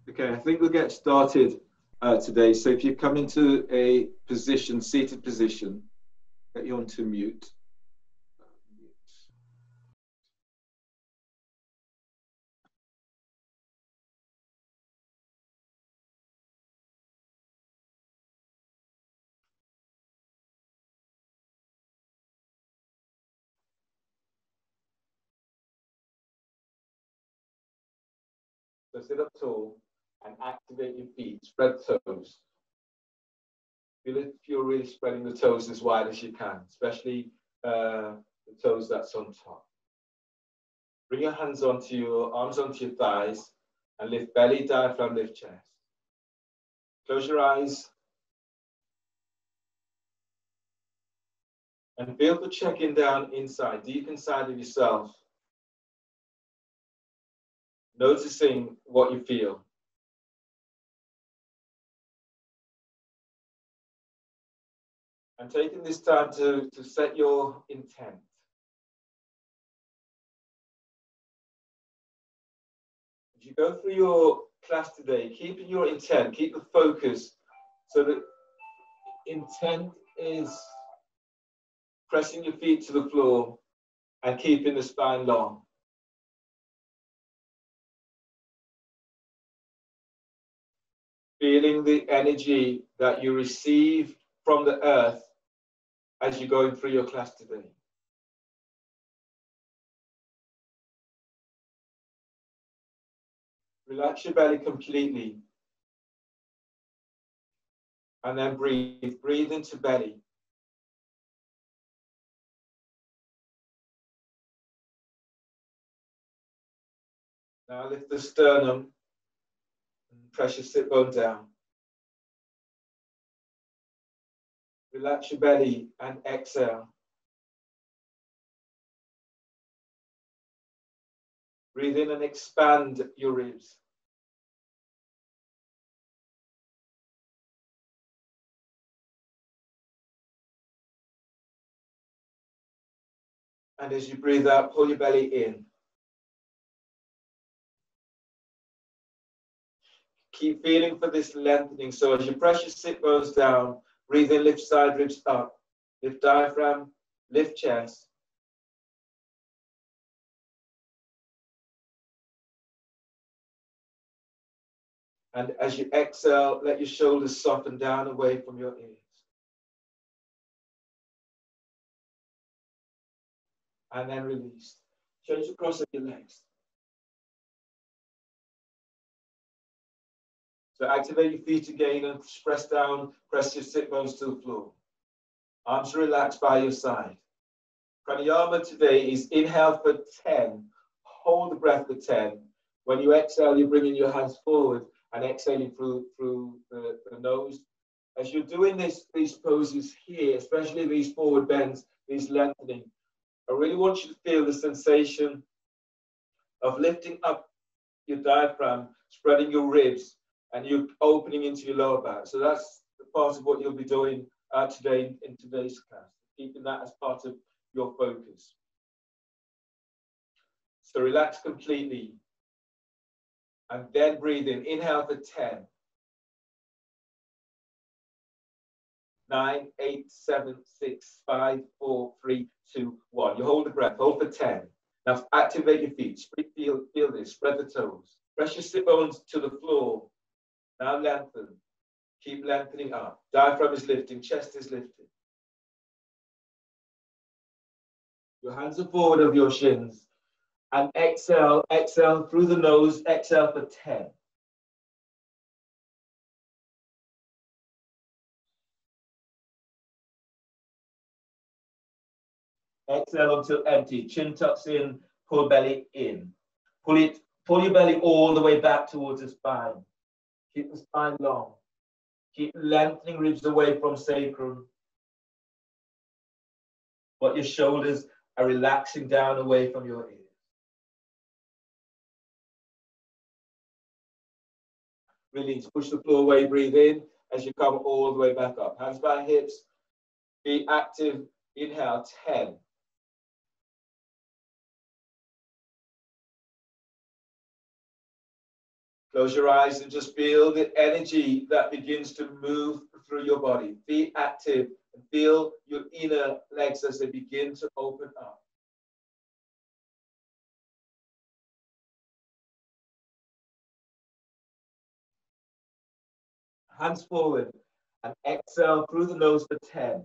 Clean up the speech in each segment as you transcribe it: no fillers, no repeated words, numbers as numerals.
Okay, I think we'll get started today. So if you come into a position, seated position, get you onto mute. So sit up tall and activate your feet. Spread toes. Feel if you're really spreading the toes as wide as you can, especially the toes that's on top. Bring your hands onto your arms onto your thighs and lift belly, diaphragm, lift chest. Close your eyes and feel the check-in down inside, deep inside of yourself. Noticing what you feel. And taking this time to set your intent. As you go through your class today, keeping your intent, keep the focus so that intent is pressing your feet to the floor and keeping the spine long. Feeling the energy that you receive from the earth as you're going through your class today. Relax your belly completely. And then breathe. Breathe into belly. Now lift the sternum and press your sit bone down. Relax your belly and exhale. Breathe in and expand your ribs. And as you breathe out, pull your belly in. Keep feeling for this lengthening. So as you press your sit bones down, breathe in, lift side ribs up. Lift diaphragm, lift chest. And as you exhale, let your shoulders soften down away from your ears. And then release. Change the cross of your legs. So activate your feet again and press down, press your sit bones to the floor. Arms relaxed by your side. Pranayama today is inhale for 10, hold the breath for 10. When you exhale, you're bringing your hands forward and exhaling through the nose. As you're doing these poses here, especially these forward bends, these lengthening, I really want you to feel the sensation of lifting up your diaphragm, spreading your ribs, and you're opening into your lower back. So that's the part of what you'll be doing today in today's class, keeping that as part of your focus. So relax completely. And then breathe in. Inhale for 10. 9, 8, 7, 6, 5, 4, 3, 2, 1. You hold the breath. Hold for 10. Now activate your feet. Feel this. Spread the toes. Press your sit bones to the floor. Now lengthen. Keep lengthening up. Diaphragm is lifting. Chest is lifting. Your hands are forward of your shins. And exhale. Exhale through the nose. Exhale for 10. Exhale until empty. Chin tucks in. Pull belly in. Pull your belly all the way back towards the spine. Keep the spine long. Keep lengthening ribs away from sacrum. But your shoulders are relaxing down away from your ears. Release. Push the floor away. Breathe in as you come all the way back up. Hands by hips. Be active. Inhale. 10. Close your eyes and just feel the energy that begins to move through your body. Be active and feel your inner legs as they begin to open up. Hands forward and exhale through the nose for 10.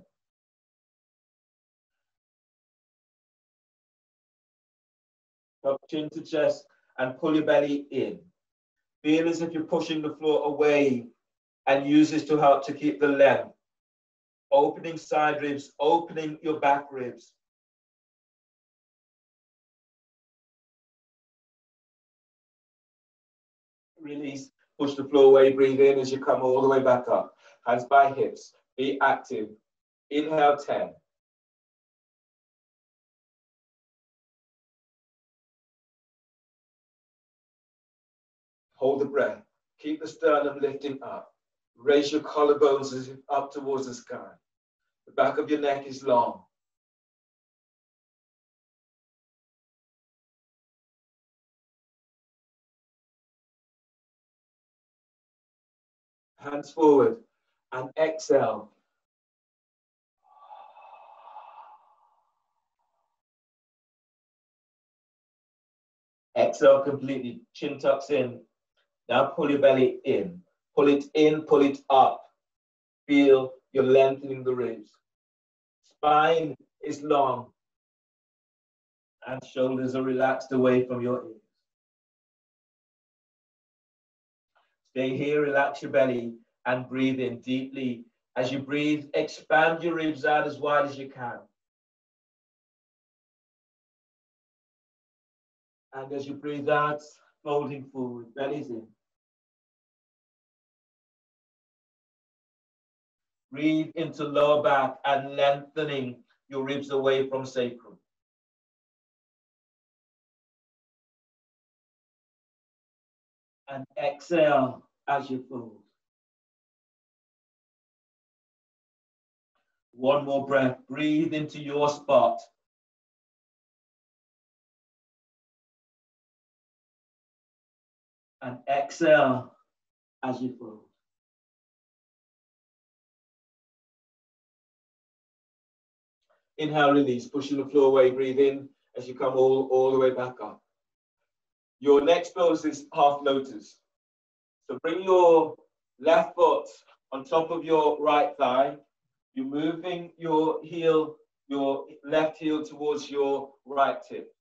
Up chin to chest and pull your belly in. Feel as if you're pushing the floor away and use this to help to keep the length. Opening side ribs, opening your back ribs. Release, push the floor away, breathe in as you come all the way back up. Hands by hips, be active. Inhale 10. Hold the breath. Keep the sternum lifting up. Raise your collarbones as if up towards the sky. The back of your neck is long. Hands forward and exhale. Exhale completely, chin tucks in. Now pull your belly in. Pull it in, pull it up. Feel you're lengthening the ribs. Spine is long and shoulders are relaxed away from your ears. Stay here, relax your belly and breathe in deeply. As you breathe, expand your ribs out as wide as you can. And as you breathe out, folding forward, belly's in. Breathe into lower back and lengthening your ribs away from sacrum. And exhale as you fold. One more breath. Breathe into your spot. And exhale as you fold. Inhale, release, pushing the floor away. Breathe in as you come all the way back up. Your next pose is half lotus. So bring your left foot on top of your right thigh. You're moving your heel, your left heel towards your right hip.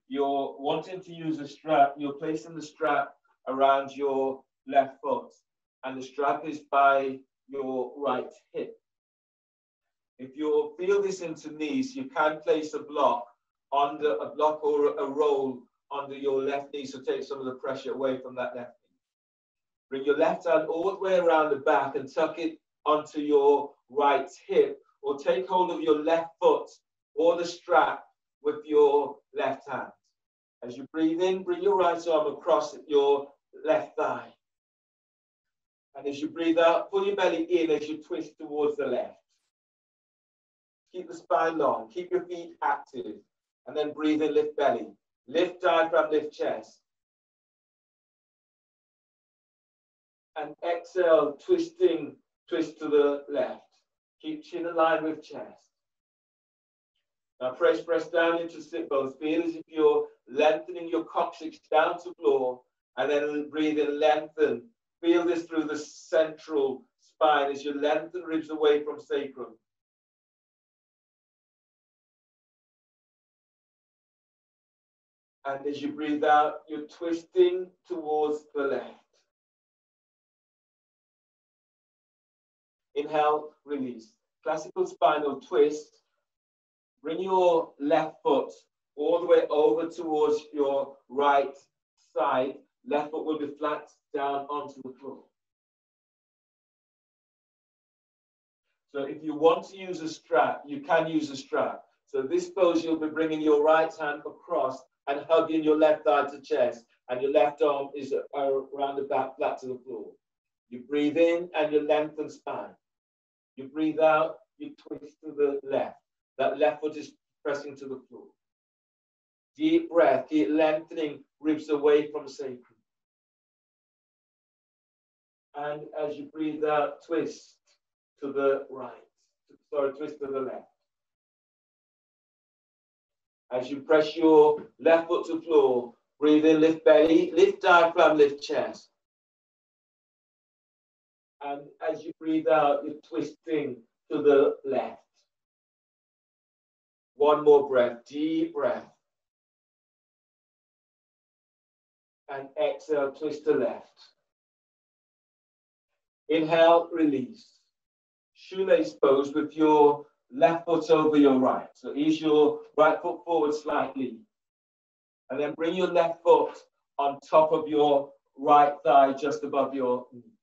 You're wanting to use a strap. You're placing the strap around your left foot, and the strap is by your right hip. If you feel this into knees, you can place a block under a block or a roll under your left knee, so take some of the pressure away from that left knee. Bring your left hand all the way around the back and tuck it onto your right hip, or take hold of your left foot or the strap with your left hand. As you breathe in, bring your right arm across your left thigh. And as you breathe out, pull your belly in as you twist towards the left. Keep the spine long, keep your feet active, and then breathe in, lift belly. Lift diaphragm, lift chest. And exhale, twisting, twist to the left. Keep chin aligned with chest. Now press down into sit bones. Feel as if you're lengthening your coccyx down to floor, and then breathe in, lengthen. Feel this through the central spine as you lengthen ribs away from sacrum. And as you breathe out, you're twisting towards the left. Inhale, release. Classical spinal twist. Bring your left foot all the way over towards your right side. Left foot will be flat down onto the floor. So if you want to use a strap, you can use a strap. So this pose, you'll be bringing your right hand across and hugging your left thigh to chest, and your left arm is around the back, flat to the floor. You breathe in and you lengthen spine. You breathe out, you twist to the left. That left foot is pressing to the floor. Deep breath, keep lengthening ribs away from sacrum. And as you breathe out, twist to the right. Sorry, twist to the left. As you press your left foot to the floor, breathe in, lift belly, lift diaphragm, lift chest. And as you breathe out, you're twisting to the left. One more breath, deep breath. And exhale, twist to left. Inhale, release. Shoelace pose with your left foot over your right. So ease your right foot forward slightly. And then bring your left foot on top of your right thigh, just above your knee.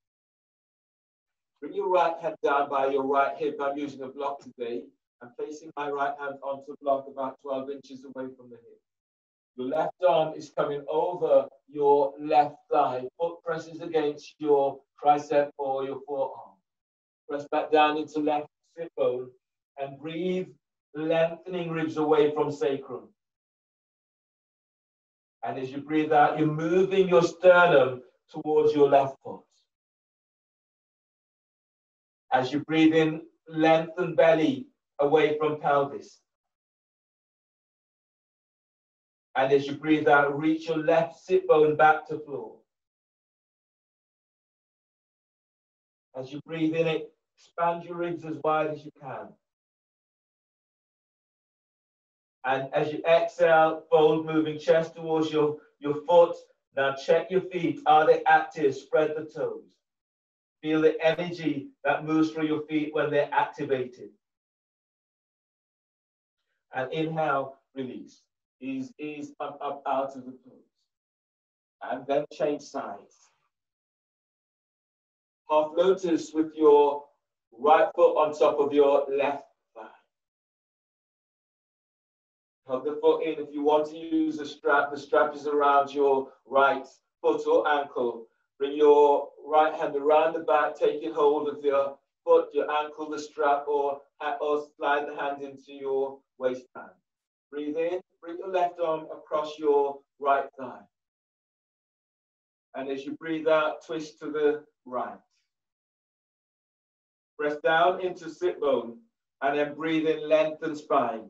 Bring your right hand down by your right hip. I'm using a block today. I'm placing my right hand onto the block about 12 inches away from the hip. Your left arm is coming over your left thigh. Foot presses against your tricep or your forearm. Press back down into left sit bone and breathe, lengthening ribs away from sacrum. And as you breathe out, you're moving your sternum towards your left foot. As you breathe in, lengthen belly away from pelvis. And as you breathe out, reach your left sit bone back to floor. As you breathe in, expand your ribs as wide as you can. And as you exhale, fold, moving chest towards your foot. Now check your feet. Are they active? Spread the toes. Feel the energy that moves through your feet when they're activated. And inhale, release. Ease up, out of the pose. And then change sides. Half lotus with your right foot on top of your left thigh. Hug the foot in. If you want to use a strap, the strap is around your right foot or ankle. Bring your right hand around the back, taking hold of your foot, your ankle, the strap, or slide the hand into your waistband. Breathe in, bring your left arm across your right thigh. And as you breathe out, twist to the right. Press down into sit bone, and then breathe in, lengthen spine.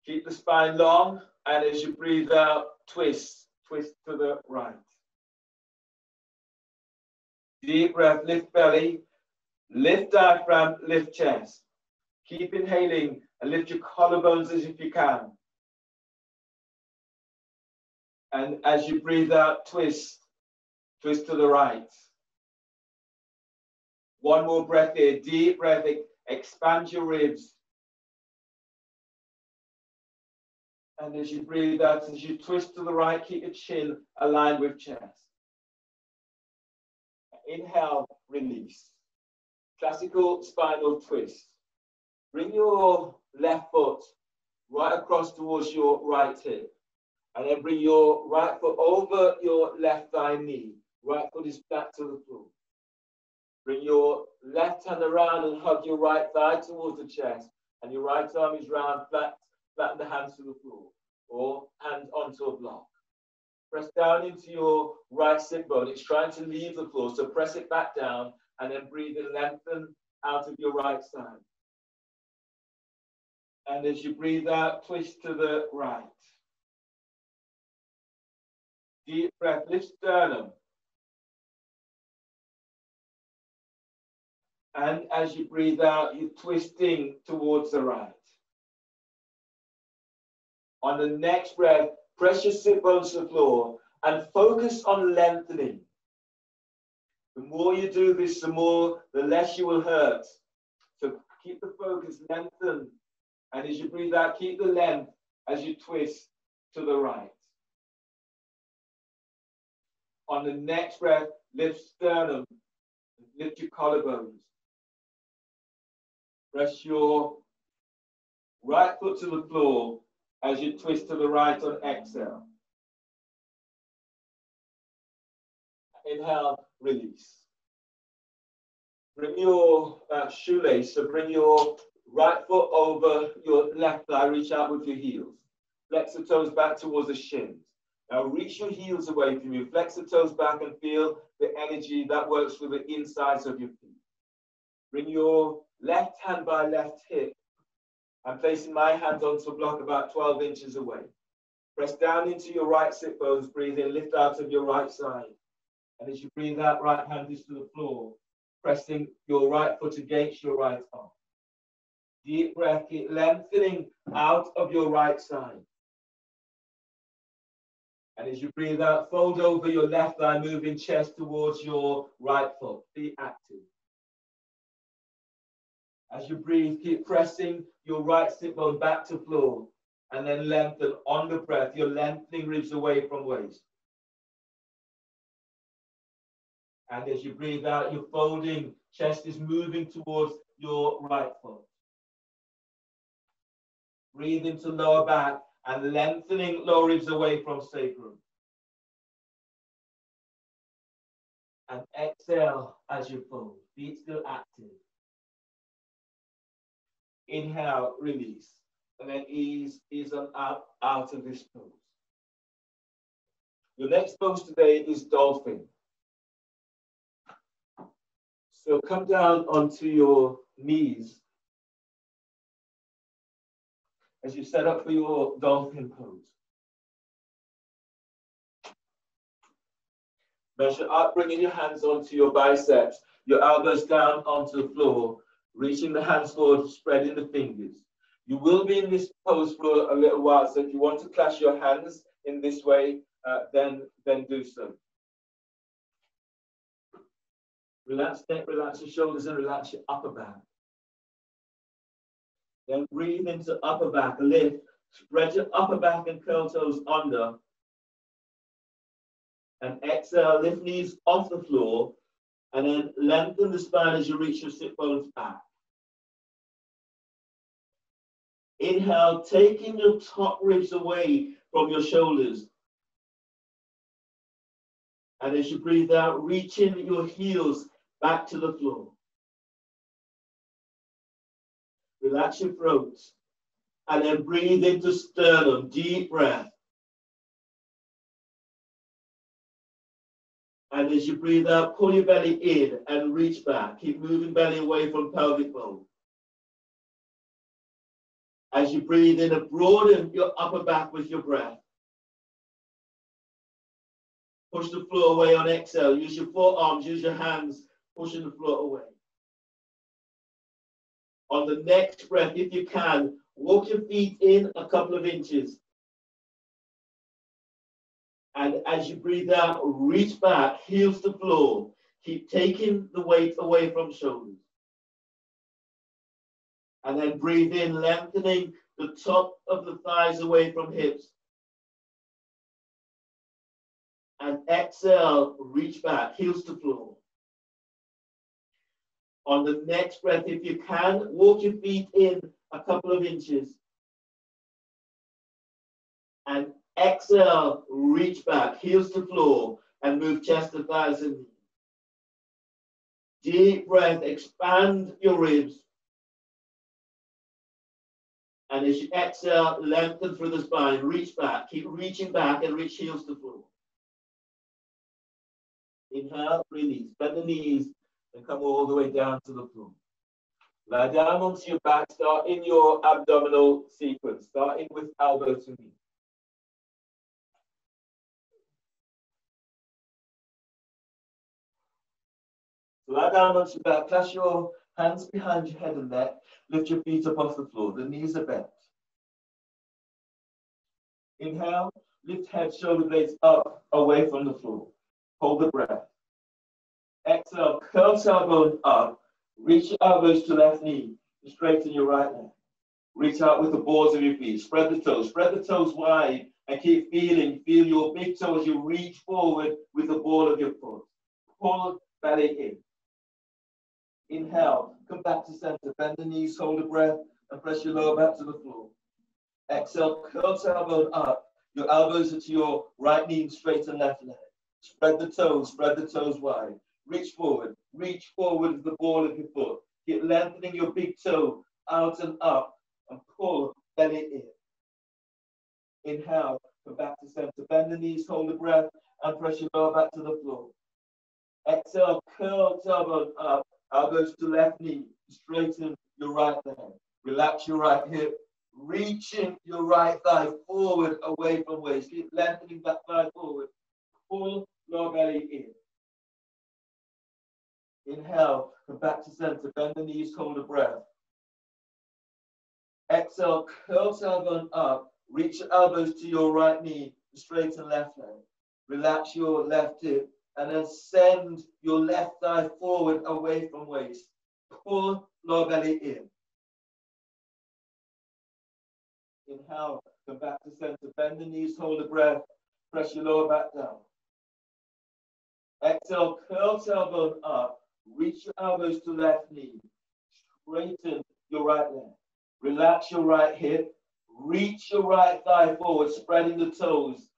Keep the spine long, and as you breathe out, twist to the right. Deep breath, lift belly, lift diaphragm, lift chest. Keep inhaling and lift your collarbones as if you can. And as you breathe out, twist to the right. One more breath here, deep breath, expand your ribs. And as you breathe out, as you twist to the right, keep your chin aligned with chest. Inhale, release. Classical spinal twist. Bring your left foot right across towards your right hip. And then bring your right foot over your left thigh knee. Right foot is flat to the floor. Bring your left hand around and hug your right thigh towards the chest. And your right arm is round, flatten the hands to the floor. Or hand onto a block. Press down into your right sit bone. It's trying to leave the floor, so press it back down and then breathe and lengthen out of your right side. And as you breathe out, twist to the right. Deep breath, lift sternum. And as you breathe out, you're twisting towards the right. On the next breath, press your sit bones to the floor and focus on lengthening. The more you do this, the less you will hurt. So keep the focus, lengthen. And as you breathe out, keep the length as you twist to the right. On the next breath, lift sternum, lift your collarbones. Press your right foot to the floor as you twist to the right on exhale. Inhale, release. Bring your shoelace, so bring your right foot over your left thigh, reach out with your heels. Flex the toes back towards the shins. Now reach your heels away from you. Flex the toes back and feel the energy that works for the insides of your feet. Bring your left hand by left hip. I'm placing my hand onto a block about 12 inches away. Press down into your right sit bones. Breathe in, lift out of your right side. And as you breathe out, right hand is to the floor, pressing your right foot against your right arm. Deep breath, keep lengthening out of your right side. And as you breathe out, fold over your left thigh, moving chest towards your right foot. Be active. As you breathe, keep pressing your right sit bone back to floor, and then lengthen on the breath. You're lengthening ribs away from waist. And as you breathe out, you're folding, chest is moving towards your right foot. Breathe into lower back and lengthening lower ribs away from sacrum. And exhale as you fold. Feet still active. Inhale, release. And then ease on out of this pose. Your next pose today is dolphin. So come down onto your knees as you set up for your dolphin pose. Measure up, bringing your hands onto your biceps, your elbows down onto the floor, reaching the hands forward, spreading the fingers. You will be in this pose for a little while, so if you want to clasp your hands in this way, then do so. Relax neck, relax your shoulders, and relax your upper back. Then breathe into upper back, lift, spread your upper back and curl toes under. And exhale, lift knees off the floor, and then lengthen the spine as you reach your sit bones back. Inhale, taking your top ribs away from your shoulders. And as you breathe out, reaching your heels back to the floor. Relax your throat. And then breathe into sternum, deep breath. And as you breathe out, pull your belly in and reach back. Keep moving belly away from pelvic bone. As you breathe in, and broaden your upper back with your breath. Push the floor away on exhale. Use your forearms, use your hands, pushing the floor away. On the next breath, if you can, walk your feet in a couple of inches. And as you breathe out, reach back, heels to floor. Keep taking the weight away from shoulders. And then breathe in, lengthening the top of the thighs away from hips. And exhale, reach back, heels to floor. On the next breath, if you can, walk your feet in a couple of inches. And exhale, reach back, heels to floor, and move chest to thighs and knees. Deep breath, expand your ribs. And as you exhale, lengthen through the spine, reach back, keep reaching back and reach heels to floor. Inhale, release, bend the knees and come all the way down to the floor. Lie down onto your back, start in your abdominal sequence, starting with elbow to knee. So lie down onto your back, clasp your hands behind your head and neck, lift your feet up off the floor, the knees are bent. Inhale, lift head, shoulder blades up, away from the floor. Hold the breath. Exhale, curl tailbone up, reach your elbows to left knee, straighten your right leg. Reach out with the balls of your feet, spread the toes wide, and keep feeling, feel your big toe as you reach forward with the ball of your foot. Pull belly in. Inhale, come back to center, bend the knees, hold the breath, and press your lower back to the floor. Exhale, curl tailbone up, your elbows are to your right knee, straighten left leg. Spread the toes wide. Reach forward with the ball of your foot. Keep lengthening your big toe out and up, and pull belly in. Inhale, come back to center. Bend the knees, hold the breath, and press your lower back to the floor. Exhale, curl tailbone up, elbows to left knee. Straighten your right leg. Relax your right hip. Reaching your right thigh forward away from waist. Keep lengthening that thigh forward. Pull lower belly in. Inhale, come back to center. Bend the knees, hold the breath. Exhale, curl tailbone up. Reach your elbows to your right knee. Straighten left leg. Relax your left hip. And then send your left thigh forward away from waist. Pull lower belly in. Inhale, come back to center. Bend the knees, hold the breath. Press your lower back down. Exhale, curl tailbone up. Reach your elbows to left knee. Straighten your right leg. Relax your right hip. Reach your right thigh forward, spreading the toes.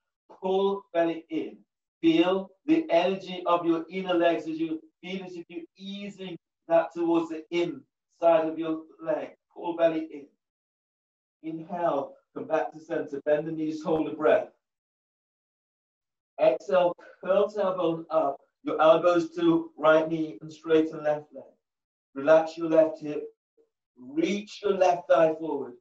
Pull belly in. Feel the energy of your inner legs as you feel as if you're easing that towards the inside of your leg. Pull belly in. Inhale, come back to center. Bend the knees, hold the breath. Exhale, curl tailbone up. Your elbows to right knee and straighten left leg. Relax your left hip. Reach your left thigh forward.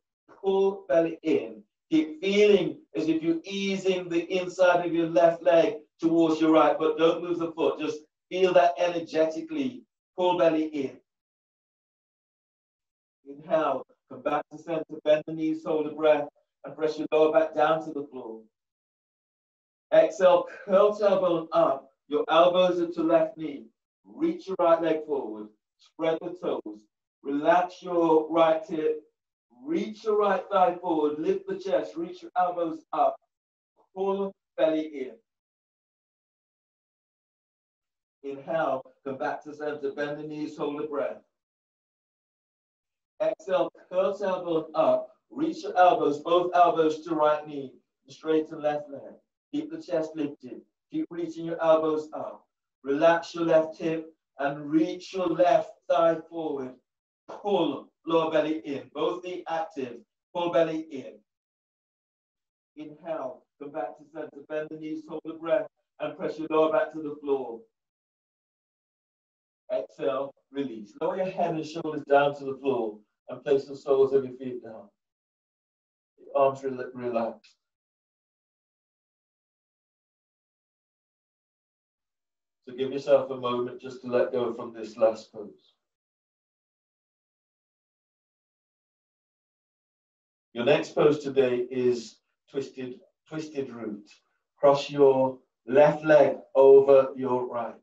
Pull belly in. Keep feeling as if you're easing the inside of your left leg towards your right, but don't move the foot. Just feel that energetically. Pull belly in. Inhale, come back to center. Bend the knees, hold the breath, and press your lower back down to the floor. Exhale, curl tailbone up. Your elbows are to left knee. Reach your right leg forward. Spread the toes. Relax your right hip. Reach your right thigh forward. Lift the chest. Reach your elbows up. Pull belly in. Inhale, come back to center. Bend the knees, hold the breath. Exhale, curl tailbone up. Reach your elbows, both elbows to right knee. Straighten left leg. Keep the chest lifted. Keep reaching your elbows up. Relax your left hip and reach your left thigh forward. Pull lower belly in. Both knee active. Pull belly in. Inhale. Come back to center. Bend the knees, hold the breath, and press your lower back to the floor. Exhale. Release. Lower your head and shoulders down to the floor and place the soles of your feet down. Your arms relaxed. So give yourself a moment just to let go from this last pose. Your next pose today is twisted root. Cross your left leg over your right.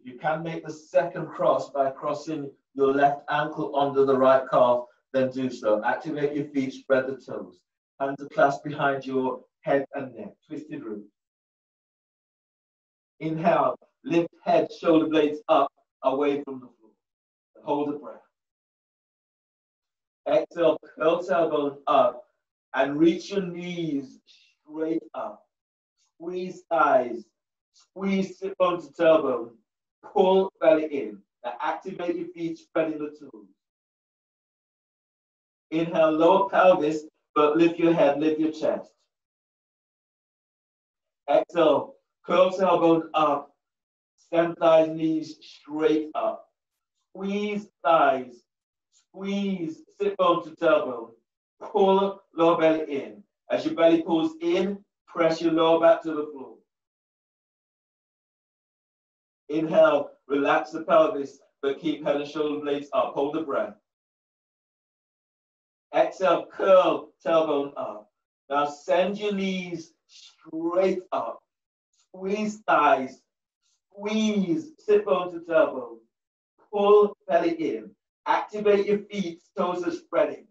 You can make the second cross by crossing your left ankle under the right calf, then do so. Activate your feet, spread the toes. Hands are clasped behind your head and neck. Twisted root. Inhale, lift head, shoulder blades up, away from the floor. Hold the breath. Exhale, curl tailbone up and reach your knees straight up. Squeeze thighs, squeeze sit bone to tailbone. Pull belly in. Now activate your feet, spreading the toes. Inhale, lower pelvis, but lift your head, lift your chest. Exhale, curl tailbone up. Stem thighs, knees straight up. Squeeze thighs. Squeeze sit bone to tailbone. Pull lower belly in. As your belly pulls in, press your lower back to the floor. Inhale, relax the pelvis, but keep head and shoulder blades up. Hold the breath. Exhale, curl tailbone up. Now send your knees straight up. Squeeze thighs. Squeeze sit bone to tailbone. Pull belly in. Activate your feet, toes are spreading.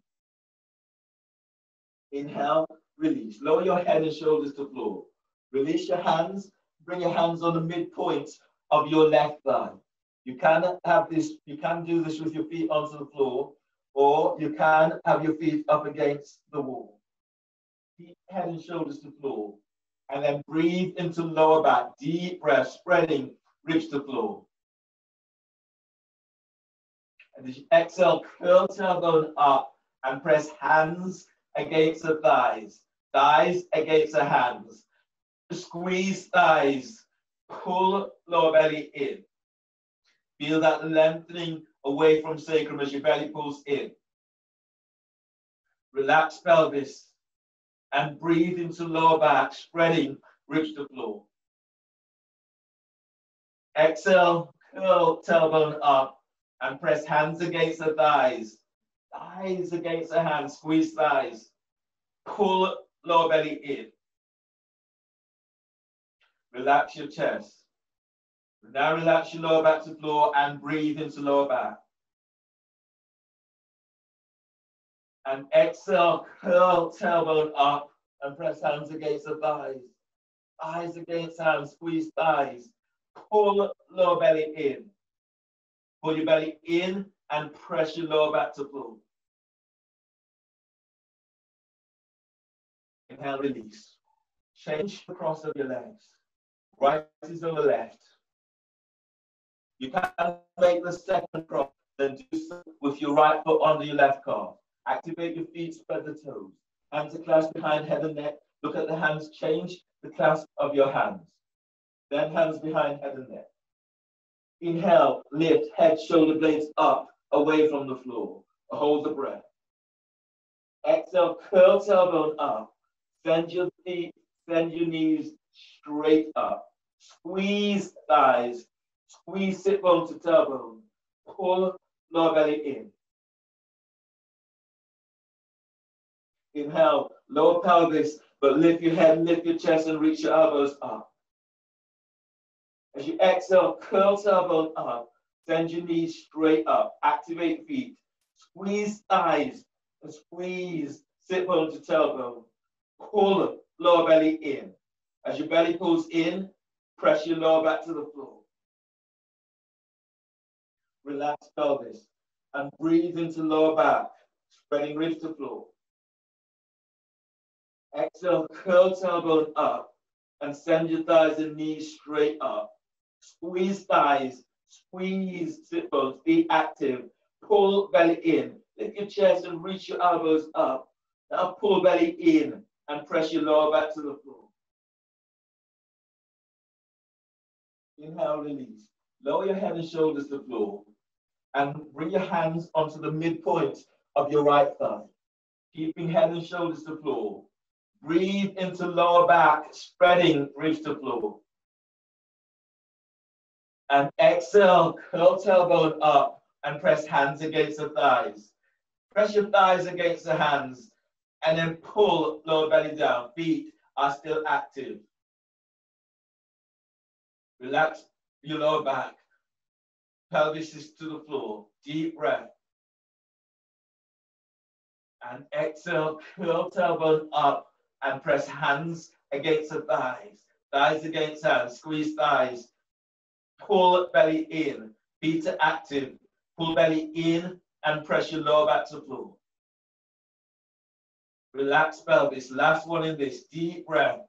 Inhale, release. Lower your head and shoulders to floor. Release your hands. Bring your hands on the midpoint of your left thigh. You can do this with your feet onto the floor, or you can have your feet up against the wall. Keep head and shoulders to floor. And then breathe into lower back. Deep breath, spreading ribs to floor. And as you exhale, curl tailbone up and press hands against the thighs. thighs against the hands. Squeeze thighs, pull lower belly in. Feel that lengthening away from sacrum as your belly pulls in. Relax pelvis and breathe into lower back, spreading ribs to floor. Exhale, curl tailbone up and press hands against the thighs. Thighs against the hands, squeeze thighs. Pull lower belly in. Relax your chest. Now relax your lower back to floor and breathe into lower back. And exhale, curl tailbone up and press hands against the thighs. Thighs against hands, squeeze thighs. Pull lower belly in. Pull your belly in and press your lower back to floor. Inhale, release. Change the cross of your legs. Right is over left. You can make the second cross, then do so with your right foot under your left calf. Activate your feet, spread the toes. Hands are clasped behind head and neck. Look at the hands, change the clasp of your hands. Then hands behind head and neck. Inhale, lift, head, shoulder blades up, away from the floor. Hold the breath. Exhale, curl tailbone up. Send your feet, send your knees straight up. Squeeze thighs. Squeeze sit bone to tailbone. Pull lower belly in. Inhale, lower pelvis, but lift your head, lift your chest, and reach your elbows up. As you exhale, curl tailbone up. Send your knees straight up. Activate feet. Squeeze thighs and squeeze sit bone to tailbone. Pull lower belly in. As your belly pulls in, press your lower back to the floor. Relax pelvis and breathe into lower back, spreading ribs to floor. Exhale, curl tailbone up and send your thighs and knees straight up. Squeeze thighs, squeeze sit bones, be active. Pull belly in, lift your chest and reach your elbows up. Now pull belly in and press your lower back to the floor. Inhale, release. Lower your head and shoulders to the floor and bring your hands onto the midpoint of your right thigh. Keeping head and shoulders to the floor. Breathe into lower back, spreading ribs to floor. And exhale, curl tailbone up and press hands against the thighs. Press your thighs against the hands and then pull lower belly down. Feet are still active. Relax your lower back. Pelvis is to the floor. Deep breath. And exhale, curl tailbone up and press hands against the thighs. Thighs against hands. Squeeze thighs. Pull belly in. Feet are active. Pull belly in and press your lower back to the floor. Relax pelvis. Last one in this. Deep breath.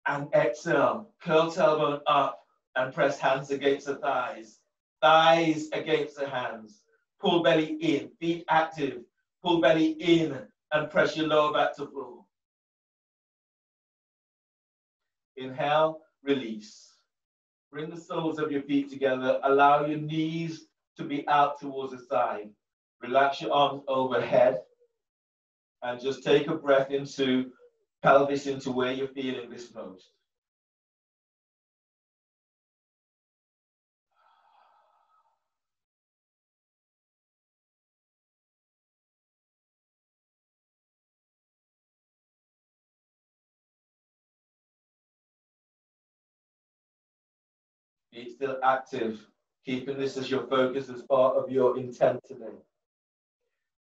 And exhale. Curl tailbone up and press hands against the thighs. Thighs against the hands. Pull belly in. Feet active. Pull belly in and press your lower back to the floor. Inhale, release. Bring the soles of your feet together. Allow your knees to be out towards the side. Relax your arms overhead. And just take a breath into pelvis, into where you're feeling this most. Be still active, keeping this as your focus as part of your intent today.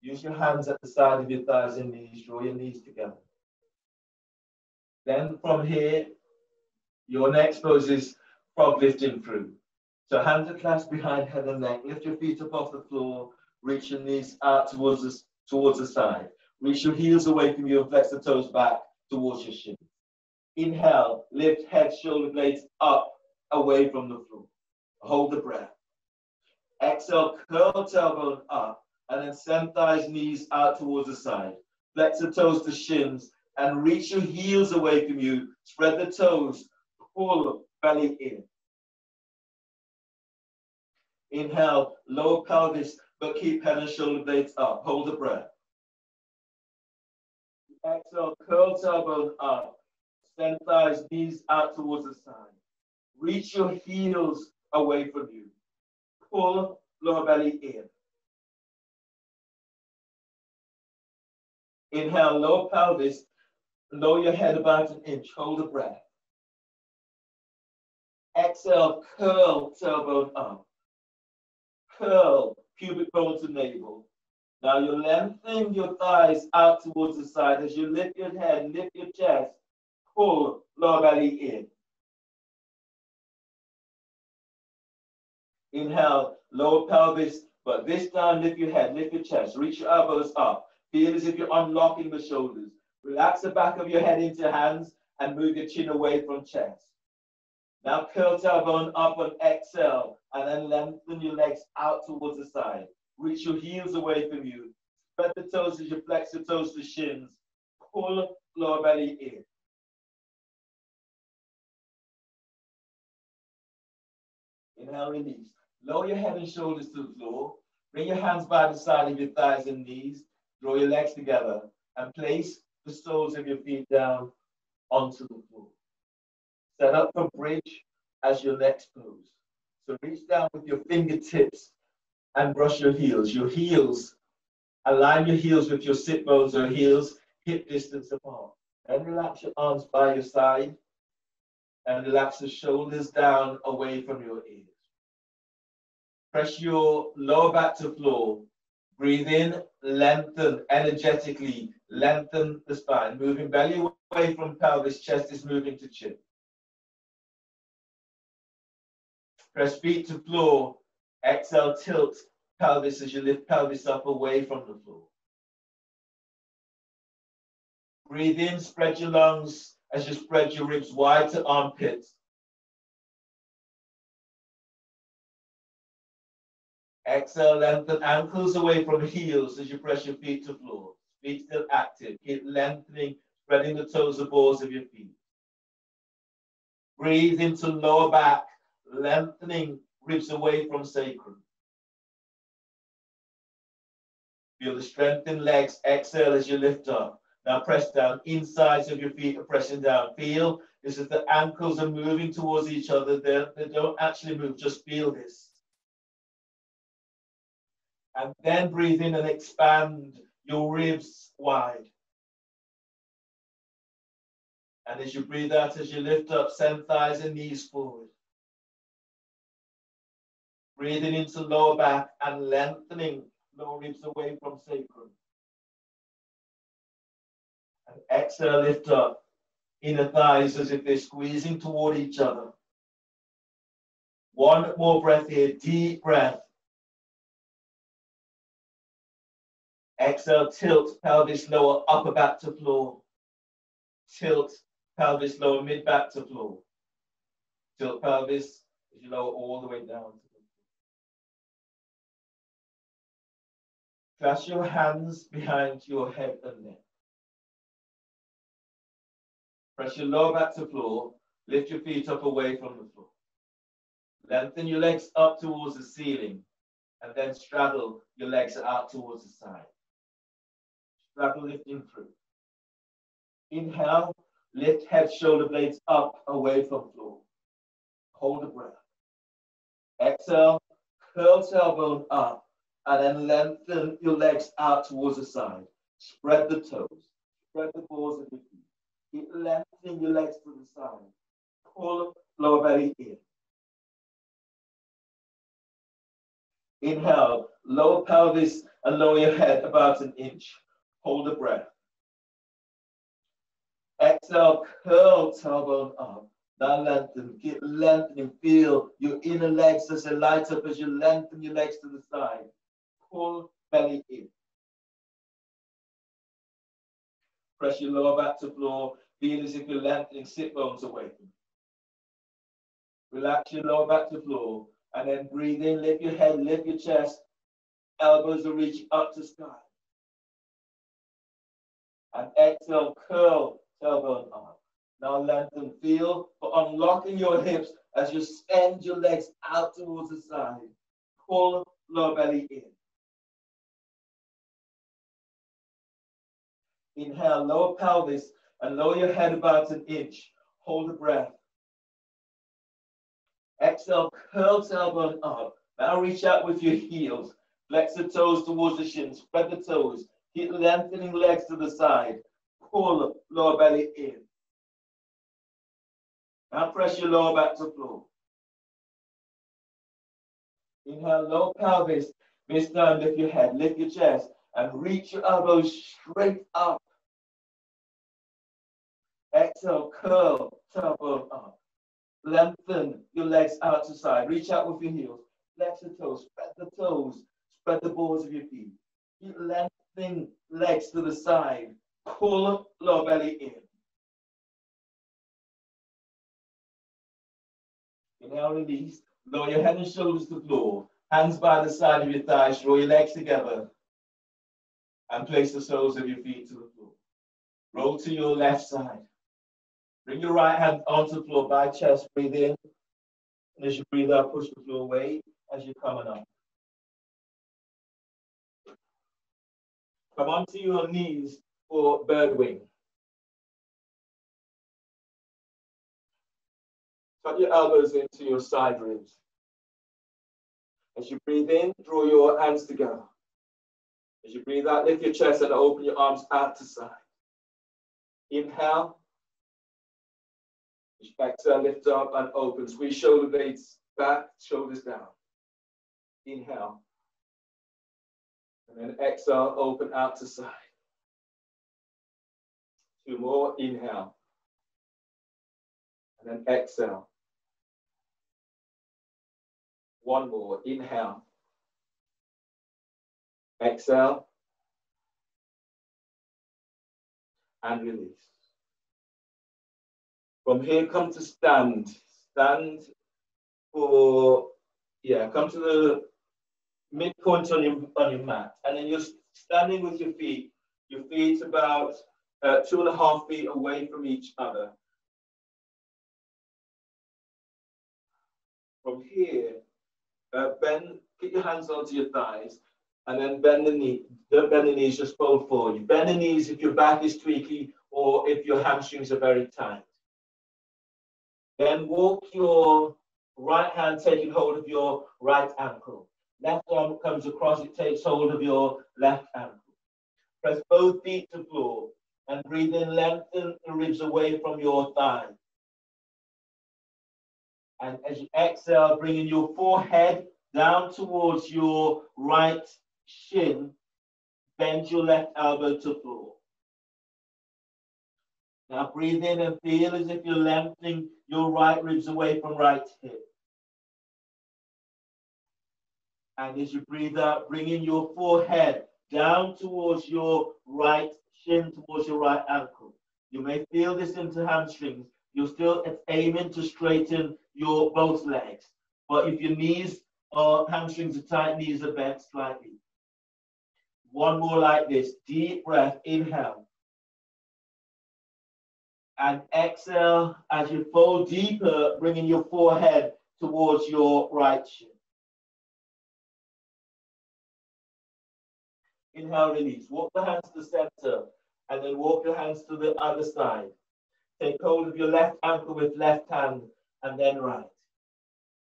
Use your hands at the side of your thighs and knees. Draw your knees together. Then from here, your next pose is frog lifting through. So hands are clasped behind head and neck. Lift your feet up off the floor. Reach your knees out towards the side. Reach your heels away from you and flex the toes back towards your shins. Inhale, lift head, shoulder blades up, away from the floor. Hold the breath. Exhale, curl tailbone up And then send thighs, knees out towards the side. Flex the toes to shins and reach your heels away from you. Spread the toes, pull belly in. Inhale, lower pelvis, but keep head and shoulder blades up. Hold the breath. Exhale, curl tailbone up. Send thighs, knees out towards the side. Reach your heels away from you. Pull lower belly in. Inhale, lower pelvis, lower your head about an inch. Hold the breath. Exhale, curl tailbone up. Curl pubic bone to navel. Now you lengthen your thighs out towards the side as you lift your head, lift your chest, pull lower belly in. Inhale, lower pelvis, but this time lift your head, lift your chest, reach your elbows up. Feel as if you're unlocking the shoulders. Relax the back of your head into hands and move your chin away from chest. Now curl tailbone up on exhale and then lengthen your legs out towards the side. Reach your heels away from you. Spread the toes as you flex the toes to shins. Pull lower belly in. Inhale, release. Lower your head and shoulders to the floor. Bring your hands by the side of your thighs and knees. Draw your legs together and place the soles of your feet down onto the floor. Set up for bridge as your next pose. So reach down with your fingertips and brush your heels. Your heels, align your heels with your sit bones or heels hip distance apart. Then relax your arms by your side and relax the shoulders down away from your ears. Press your lower back to floor. Breathe in, lengthen, energetically lengthen the spine. Moving belly away from pelvis, chest is moving to chin. Press feet to floor. Exhale, tilt pelvis as you lift pelvis up away from the floor. Breathe in, spread your lungs as you spread your ribs wide to armpits. Exhale, lengthen ankles away from heels as you press your feet to floor. Feet still active. Keep lengthening, spreading the toes, the balls of your feet. Breathe into lower back, lengthening ribs away from sacrum. Feel the strength in legs. Exhale as you lift up. Now press down. Insides of your feet are pressing down. Feel this as the ankles are moving towards each other. They don't actually move. Just feel this. And then breathe in and expand your ribs wide. And as you breathe out, as you lift up, send thighs and knees forward. Breathing into lower back and lengthening lower ribs away from sacrum. And exhale, lift up inner thighs as if they're squeezing toward each other. One more breath here, deep breath. Exhale, tilt pelvis lower, upper back to floor. Tilt pelvis lower, mid back to floor. Tilt pelvis as you lower all the way down to the floor. Clasp your hands behind your head and neck. Press your lower back to floor. Lift your feet up away from the floor. Lengthen your legs up towards the ceiling and then straddle your legs out towards the side. Straddle lifting through. Inhale, lift head, shoulder blades up away from floor. Hold the breath. Exhale, curl tailbone up and then lengthen your legs out towards the side. Spread the toes. Spread the balls of your feet. Keep lengthening your legs to the side. Pull lower belly in. Inhale, lower pelvis and lower your head about an inch. Hold the breath. Exhale, curl tailbone up. Now lengthen, keep lengthening. Feel your inner legs as they light up as you lengthen your legs to the side. Pull belly in. Press your lower back to floor. Feel as if you're lengthening sit bones away from you. Relax your lower back to floor. And then breathe in, lift your head, lift your chest. Elbows are reaching up to sky. And exhale, curl tailbone up. Now lengthen, feel for unlocking your hips as you extend your legs out towards the side. Pull lower belly in. Inhale, lower pelvis and lower your head about an inch. Hold the breath. Exhale, curl tailbone up. Now reach out with your heels. Flex the toes towards the shins. Spread the toes. Keep lengthening legs to the side. Pull lower belly in. Now press your lower back to floor. Inhale, lower pelvis. This time lift your head, lift your chest, and reach your elbows straight up. Exhale, curl tailbone up. Lengthen your legs out to side. Reach out with your heels. Flex the toes, spread the toes, spread the balls of your feet. Keep lengthening legs to the side. Pull lower belly in. Inhale, release. Lower your head and shoulders to the floor. Hands by the side of your thighs. Draw your legs together. And place the soles of your feet to the floor. Roll to your left side. Bring your right hand onto the floor by chest. Breathe in. And as you breathe out, push the floor away as you're coming up. Come onto your knees for bird wing. Tuck your elbows into your side ribs. As you breathe in, draw your hands together. As you breathe out, lift your chest and open your arms out to side. Inhale. Exhale, lift up and open. Squeeze shoulder blades back, shoulders down. Inhale. And then exhale, open out to side. Two more, inhale. And then exhale. One more, inhale. Exhale. And release. From here, come to stand. Stand for, come to the midpoint on your mat. And then you're standing with your feet about 2.5 feet away from each other. From here, get your hands onto your thighs, and then bend the knee. Don't bend the knees, just fold forward. Bend the knees if your back is tweaky or if your hamstrings are very tight. Then walk your right hand taking hold of your right ankle. Left arm comes across, it takes hold of your left ankle. Press both feet to floor and breathe in, lengthen the ribs away from your thigh. And as you exhale, bringing your forehead down towards your right shin, bend your left elbow to floor. Now breathe in and feel as if you're lengthening your right ribs away from right hip. And as you breathe out, bringing your forehead down towards your right shin, towards your right ankle. You may feel this into hamstrings. You're still aiming to straighten your both legs. But if your knees or hamstrings are tight, knees are bent slightly. One more like this. Deep breath, inhale. And exhale as you fold deeper, bringing your forehead towards your right shin. Inhale, release. Walk the hands to the center and then walk your hands to the other side. Take hold of your left ankle with left hand and then right.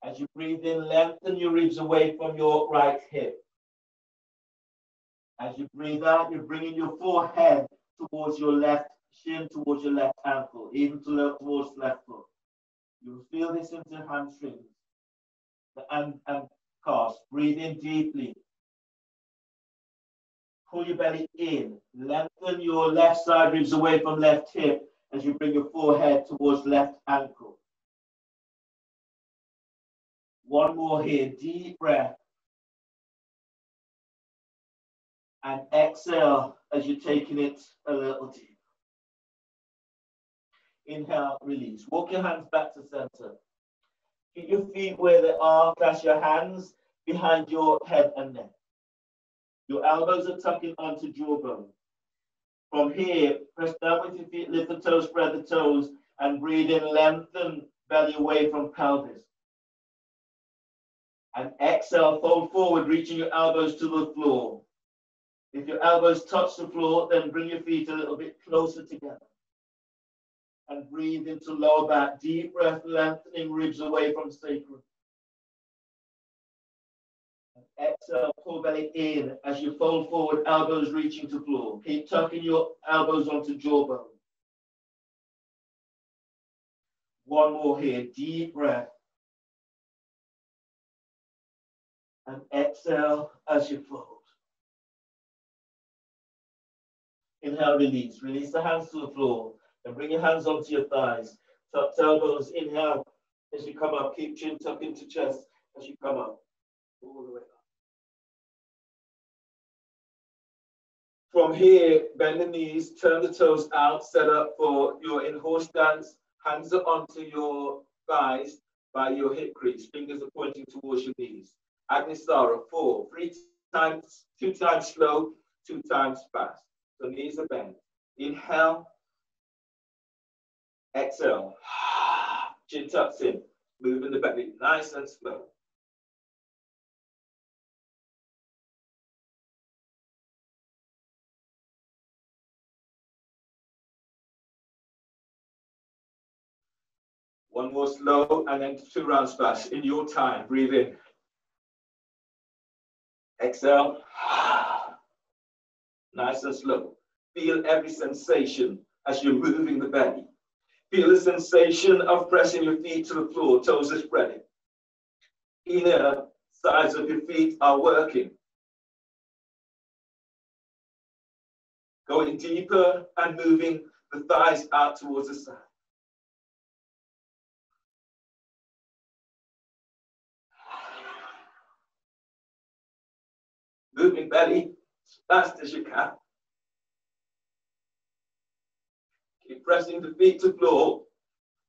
As you breathe in, lengthen your ribs away from your right hip. As you breathe out, you're bringing your forehead towards your left shin, towards your left ankle, even towards the left foot. You'll feel this into hamstrings and calves. Breathe in deeply. Pull your belly in. Lengthen your left side ribs away from left hip as you bring your forehead towards left ankle. One more here. Deep breath. And exhale as you're taking it a little deeper. Inhale, release. Walk your hands back to center. Keep your feet where they are. Clasp your hands behind your head and neck. Your elbows are tucking onto jawbone. From here, press down with your feet, lift the toes, spread the toes, and breathe in, lengthen belly away from pelvis. And exhale, fold forward, reaching your elbows to the floor. If your elbows touch the floor, then bring your feet a little bit closer together. And breathe into lower back. Deep breath, lengthening ribs away from sacrum. And exhale, pull belly in as you fold forward, elbows reaching to floor. Keep tucking your elbows onto jawbone. One more here. Deep breath. And exhale as you fold. Inhale, release. Release the hands to the floor. And bring your hands onto your thighs. Tuck elbows. Inhale as you come up. Keep chin tucked into chest as you come up. All the way up. From here, bend the knees, turn the toes out, set up for your in horse stance. Hands are onto your thighs by your hip crease. Fingers are pointing towards your knees. Agnisara, 4, 3 times, 2 times slow, 2 times fast. So knees are bent. Inhale. Exhale. Chin tucks in. Moving the belly nice and slow. One more slow, and then 2 rounds fast. In your time, breathe in. Exhale. Nice and slow. Feel every sensation as you're moving the belly. Feel the sensation of pressing your feet to the floor, toes are spreading. Inner sides of your feet are working. Going deeper and moving the thighs out towards the side. Moving belly as fast as you can. Keep pressing the feet to floor,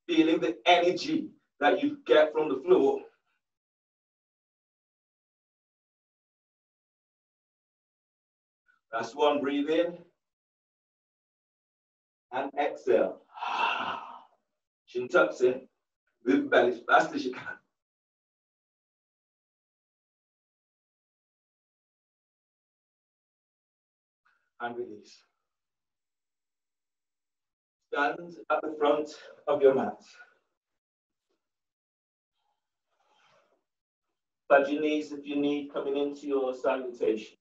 feeling the energy that you get from the floor. Last one, breathe in and exhale. Chin tucks in, move the belly as fast as you can. And release. Stand at the front of your mat. Bend your knees if you need, coming into your salutation.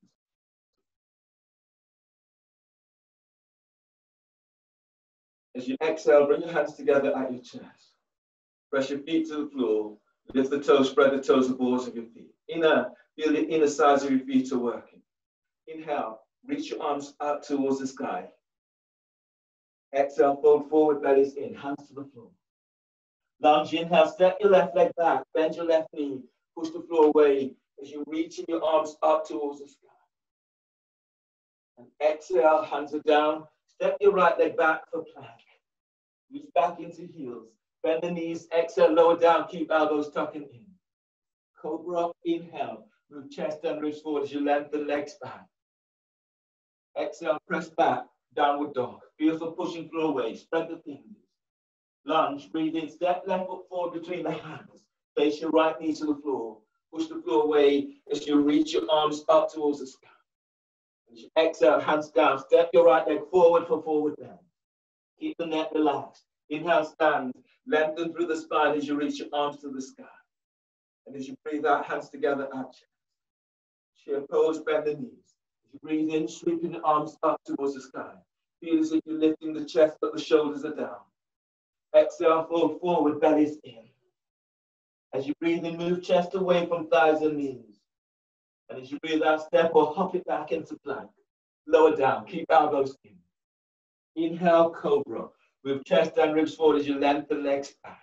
As you exhale, bring your hands together at your chest. Press your feet to the floor. Lift the toes, spread the toes, the balls of your feet. Feel the inner sides of your feet are working. Inhale, reach your arms out towards the sky. Exhale, fold forward, bellies in, hands to the floor. Lunge, inhale, step your left leg back, bend your left knee, push the floor away as you reach your arms up towards the sky. And exhale, hands are down. Step your right leg back for plank. Reach back into heels. Bend the knees, exhale, lower down, keep elbows tucking in. Cobra, inhale. Move chest and ribs forward as you lengthen legs back. Exhale, press back, downward dog. Feel for pushing floor away, spread the fingers. Lunge, breathe in, step left foot forward between the hands. Face your right knee to the floor. Push the floor away as you reach your arms up towards the sky. As you exhale, hands down, step your right leg forward for forward bend. Keep the neck relaxed. Inhale, stand. Lengthen through the spine as you reach your arms to the sky. And as you breathe out, hands together at chest. Chair pose, bend the knees. As you breathe in, sweeping the arms up towards the sky. Feel as if you're lifting the chest, but the shoulders are down. Exhale, fold forward, bellies in. As you breathe in, move chest away from thighs and knees. And as you breathe out, step or hop it back into plank. Lower down, keep elbows in. Inhale, cobra. Move chest and ribs forward as you lengthen legs back.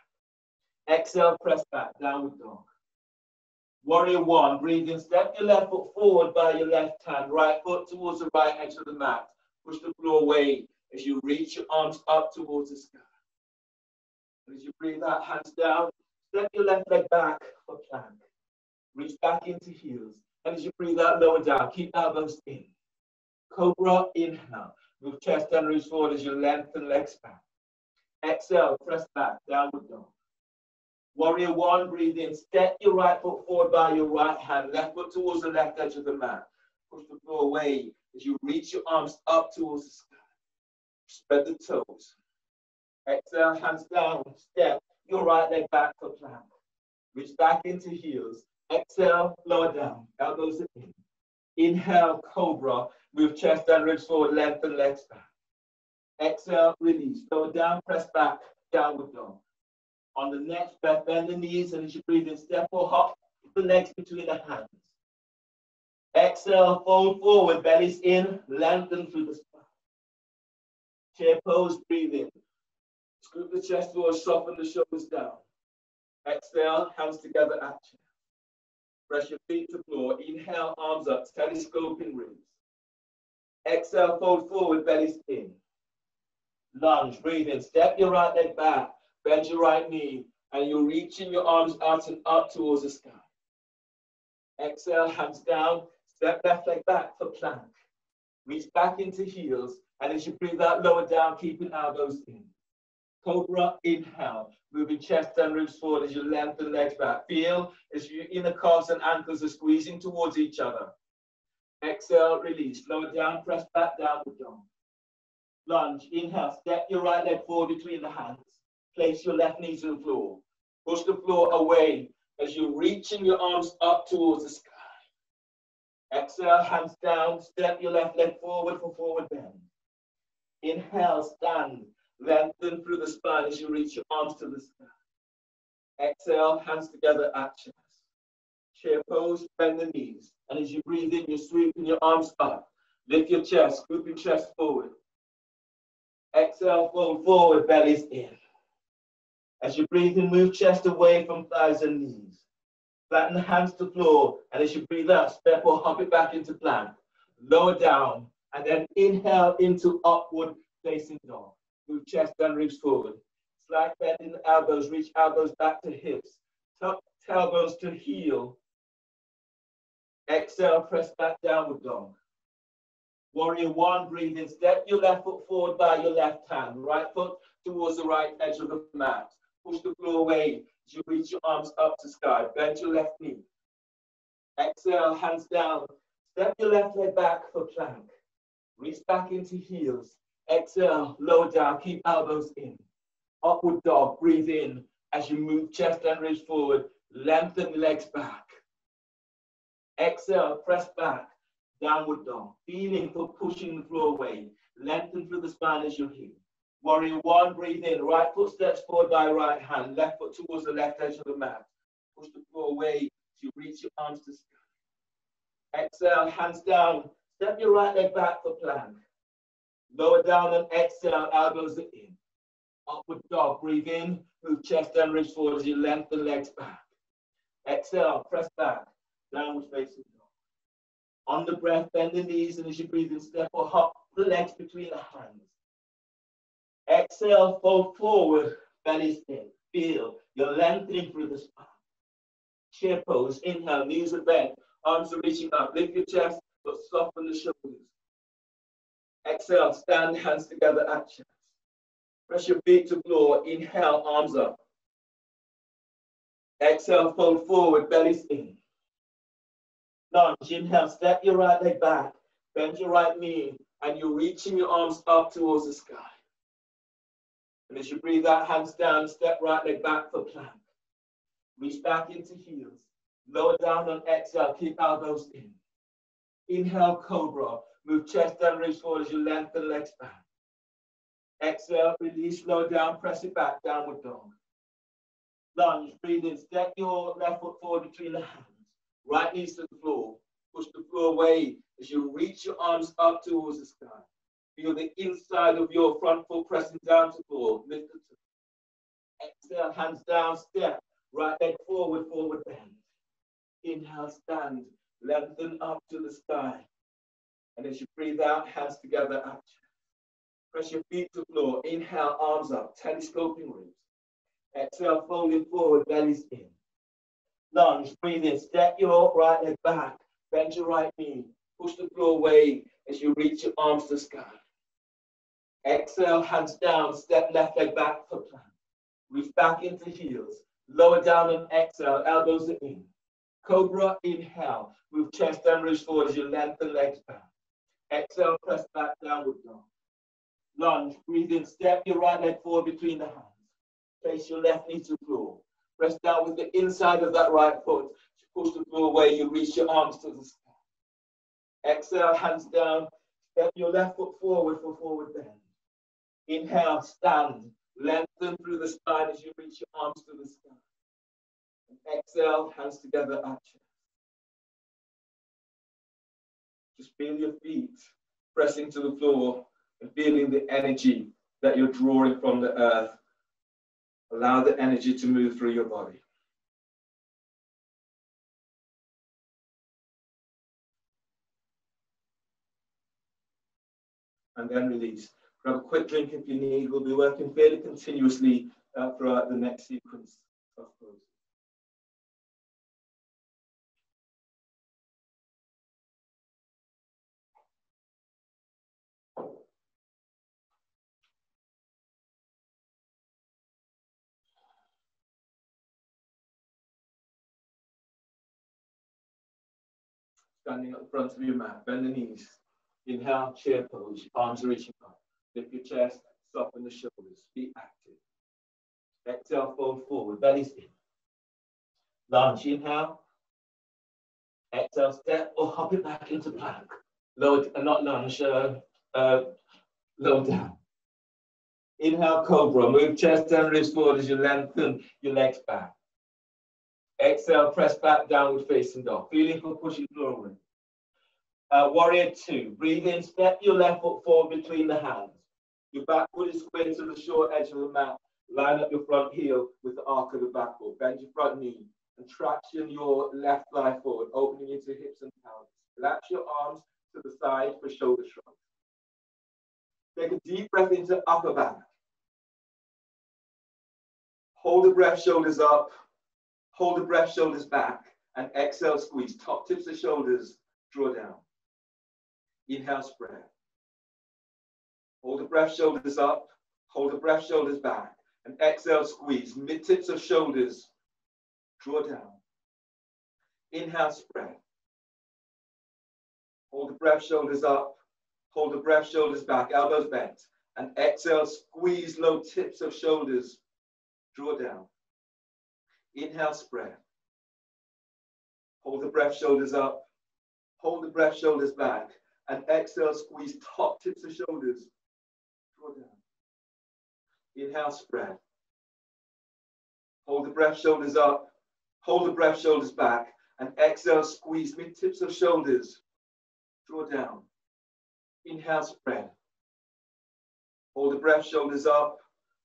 Exhale, press back, downward dog. Warrior 1, breathe in, step your left foot forward by your left hand, right foot towards the right edge of the mat. Push the floor away as you reach your arms up towards the sky. And as you breathe out, hands down, step your left leg back for plank. Reach back into heels. And as you breathe out, lower down. Keep elbows in. Cobra, inhale. Move chest and ribs forward as you lengthen legs back. Exhale, press back, downward dog. Warrior one, breathe in. Step your right foot forward by your right hand. Left foot towards the left edge of the mat. Push the floor away as you reach your arms up towards the sky. Spread the toes. Exhale, hands down. Step your right leg back for plank. Reach back into heels. Exhale, lower down. Elbows in. Inhale, cobra. Move chest and ribs forward, lengthen legs back. Exhale, release. Lower down, press back, downward dog. On the next breath, bend the knees, and as you breathe in, step or hop the legs between the hands. Exhale, fold forward, bellies in, lengthen through the spine. Chair pose, breathe in. Scoop the chest forward, soften the shoulders down. Exhale, hands together at chair. Press your feet to floor. Inhale, arms up, telescoping ribs. Exhale, fold forward, bellies in. Lunge, breathe in. Step your right leg back, bend your right knee, and you're reaching your arms out and up towards the sky. Exhale, hands down. Step left leg back for plank. Reach back into heels, and as you breathe out, lower down, keeping elbows in. Cobra, inhale. Moving chest and ribs forward as you lengthen legs back. Feel as your inner calves and ankles are squeezing towards each other. Exhale, release. Lower down, press back, downward dog. Lunge, inhale. Step your right leg forward between the hands. Place your left knee to the floor. Push the floor away as you're reaching your arms up towards the sky. Exhale, hands down. Step your left leg forward for forward bend. Inhale, stand. Lengthen through the spine as you reach your arms to the sky. Exhale, hands together at chest. Chair pose, bend the knees. And as you breathe in, you're sweeping your arms up. Lift your chest, scoop your chest forward. Exhale, fold forward, bellies in. As you breathe in, move chest away from thighs and knees. Flatten the hands to floor. And as you breathe out, step or hop it back into plank. Lower down. And then inhale into upward facing dog. Move chest and ribs forward. Slight bend in the elbows. Reach elbows back to hips. Tuck tailbones to heel. Exhale, press back, downward dog. Warrior one, breathe in. Step your left foot forward by your left hand. Right foot towards the right edge of the mat. Push the floor away as you reach your arms up to sky. Bend your left knee. Exhale, hands down. Step your left leg back for plank. Reach back into heels. Exhale, lower down, keep elbows in. Upward dog, breathe in as you move chest and ribs forward. Lengthen legs back. Exhale, press back. Downward dog, feeling for pushing the floor away. Lengthen through the spine as you heal. Warrior one, breathe in. Right foot steps forward by right hand. Left foot towards the left edge of the mat. Push the floor away as you reach your arms to sky. Exhale, hands down. Step your right leg back for plank. Lower down and exhale, elbows in. Upward dog, breathe in. Move chest and ribs forward as you lengthen legs back. Exhale, press back. Downward facing dog. On the breath, bend the knees, and as you breathe in, step or hop the legs between the hands. Exhale, fold forward, bellies in. Feel you're lengthening through the spine. Chair pose, inhale, knees are bent, arms are reaching up. Lift your chest, but soften the shoulders. Exhale, stand, hands together at chest. Press your feet to floor. Inhale, arms up. Exhale, fold forward, bellies in. Lunge, inhale, step your right leg back. Bend your right knee, and you're reaching your arms up towards the sky. And as you breathe out, hands down, step right leg back for plank. Reach back into heels. Lower down on exhale, keep elbows in. Inhale, cobra. Move chest and ribs forward as you lengthen legs back. Exhale, release, lower down, press it back, downward dog. Lunge, breathe in, step your left foot forward between the hands. Right knees to the floor. Push the floor away as you reach your arms up towards the sky. Feel the inside of your front foot pressing down to the floor. Lift the toe. Exhale, hands down, step. Right leg forward, forward bend. Inhale, stand. Lengthen up to the sky. And as you breathe out, hands together at chest. Press your feet to floor. Inhale, arms up, telescoping ribs. Exhale, folding forward, bellies in. Lunge, breathe in. Step your right leg back. Bend your right knee. Push the floor away as you reach your arms to the sky. Exhale, hands down, step left leg back for plank. Reach back into heels. Lower down and exhale, elbows are in. Cobra, inhale. Move chest and ribs forward as you lengthen legs back. Exhale, press back, downward dog. Lunge, breathe in, step your right leg forward between the hands. Place your left knee to the floor. Press down with the inside of that right foot. Push the floor away, you reach your arms to the sky. Exhale, hands down. Step your left foot forward for forward bend. Inhale, stand. Lengthen through the spine as you reach your arms to the sky. And exhale, hands together at chest. Just feel your feet pressing to the floor and feeling the energy that you're drawing from the earth. Allow the energy to move through your body. And then release. Grab a quick drink if you need. We'll be working fairly continuously throughout the next sequence of poses. Standing at the front of your mat, bend the knees. Inhale, chair pose, arms reaching up. Lift your chest, soften the shoulders, be active. Exhale, fold forward, belly's in. Lunge, inhale. Exhale, step or hop it back into plank. Lower, not lunge, lower down. Inhale, cobra, move chest and ribs forward as you lengthen your legs back. Exhale, press back, downward facing dog. Feeling for pushing forward. Warrior 2. Breathe in, step your left foot forward between the hands. Your back foot is square to the short edge of the mat. Line up your front heel with the arc of the back foot. Bend your front knee and traction your left thigh forward, opening into hips and pelvis. Relax your arms to the side for shoulder shrugs. Take a deep breath into upper back. Hold the breath, shoulders up. Hold the breath, shoulders back. And exhale, squeeze. Top tips of shoulders, draw down. Inhale, spread. Hold the breath, shoulders up. Hold the breath, shoulders back. And exhale, squeeze. Mid tips of shoulders, draw down. Inhale, spread. Hold the breath, shoulders up. Hold the breath, shoulders back, elbows bent. And exhale, squeeze low tips of shoulders, draw down. Inhale, spread. Hold the breath, shoulders up. Hold the breath, shoulders back. And exhale, squeeze top tips of shoulders, draw down. Inhale, spread. Hold the breath, shoulders up. Hold the breath, shoulders back. And exhale, squeeze mid tips of shoulders, draw down. Inhale, spread. Hold the breath, shoulders up.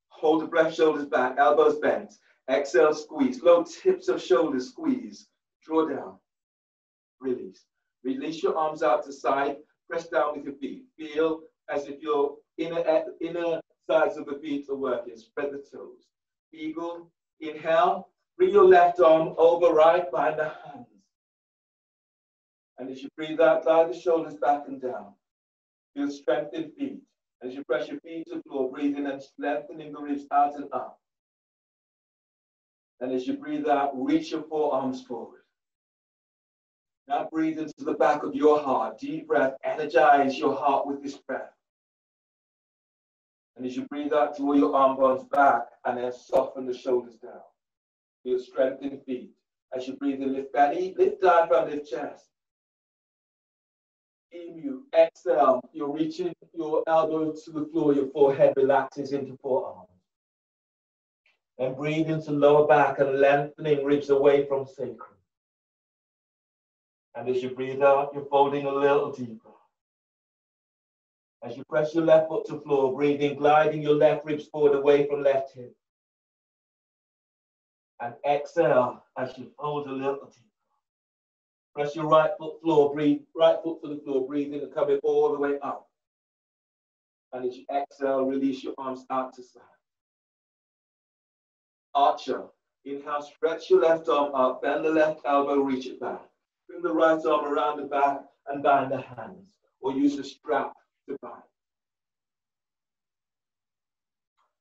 Hold the breath, shoulders back, elbows bent. Exhale, squeeze. Low tips of shoulders, squeeze. Draw down. Release. Release your arms out to side. Press down with your feet. Feel as if your inner sides of the feet are working. Spread the toes. Eagle. Inhale. Bring your left arm over right behind the hands. And as you breathe out, glide the shoulders back and down. Feel strength in feet. As you press your feet to the floor, breathe in and lengthening the ribs out and up. And as you breathe out, reach your forearms forward. Now breathe into the back of your heart. Deep breath. Energize your heart with this breath. And as you breathe out, draw your arm bones back and then soften the shoulders down. Feel strength in feet. As you breathe in, lift belly, lift diaphragm, lift chest. Emu, exhale. You're reaching your elbows to the floor. Your forehead relaxes into forearms. And breathe into lower back and lengthening ribs away from sacrum. And as you breathe out, you're folding a little deeper. As you press your left foot to floor, breathing, gliding your left ribs forward away from left hip. And exhale as you fold a little deeper. Press your right foot floor, breathe, right foot to the floor, breathing and coming all the way up. And as you exhale, release your arms out to side. Archer. Inhale, stretch your left arm up, bend the left elbow, reach it back. Bring the right arm around the back and bind the hands, or use a strap to bind.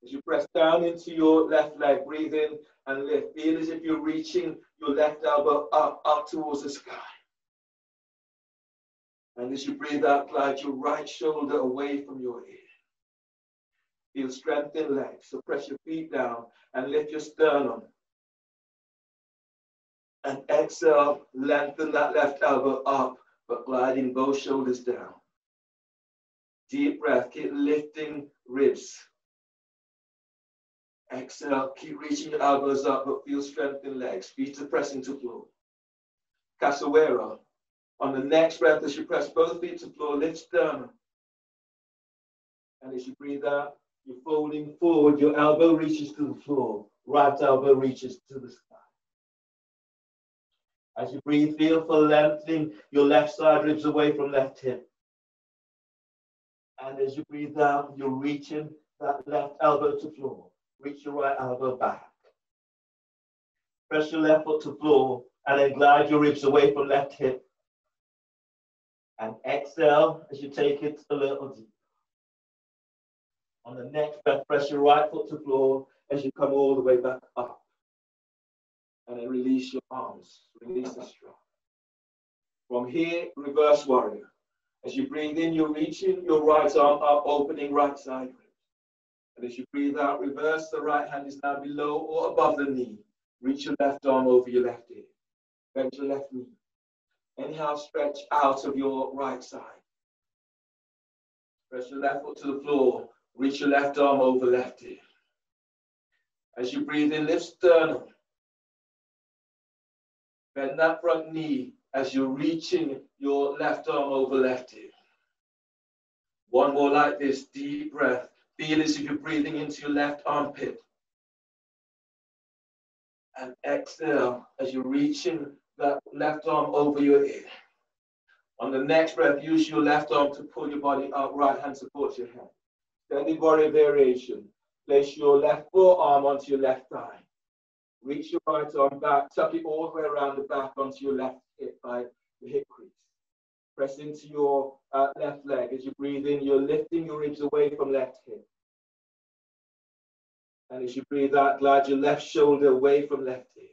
As you press down into your left leg, breathe in and lift. Feel as if you're reaching your left elbow up towards the sky. And as you breathe out, glide your right shoulder away from your ear. Feel strength in legs, so press your feet down and lift your sternum. And exhale, lengthen that left elbow up, but gliding both shoulders down. Deep breath, keep lifting ribs. Exhale, keep reaching your elbows up, but feel strength in legs. Feet are pressing to floor. Capoeira. On the next breath, as you press both feet to floor, lift sternum. And as you breathe out, you're folding forward. Your elbow reaches to the floor. Right elbow reaches to the sky. As you breathe, feel for lengthening your left side ribs away from left hip. And as you breathe out, you're reaching that left elbow to floor. Reach your right elbow back. Press your left foot to floor and then glide your ribs away from left hip. And exhale as you take it a little deeper. On the next breath, press your right foot to floor as you come all the way back up. And then release your arms. Release the strap. From here, reverse warrior. As you breathe in, you're reaching your right arm up, opening right side ribs. And as you breathe out, reverse. The right hand is now below or above the knee. Reach your left arm over your left ear. Bend your left knee. Inhale, stretch out of your right side. Press your left foot to the floor. Reach your left arm over left ear. As you breathe in, lift sternum. Bend that front knee as you're reaching your left arm over left ear. One more like this, deep breath. Feel as if you're breathing into your left armpit. And exhale as you're reaching that left arm over your ear. On the next breath, use your left arm to pull your body up, right hand supports your head. Standing warrior variation. Place your left forearm onto your left thigh. Reach your right arm back, tuck it all the way around the back onto your left hip by the hip crease. Press into your left leg. As you breathe in, you're lifting your ribs away from left hip. And as you breathe out, glide your left shoulder away from left ear.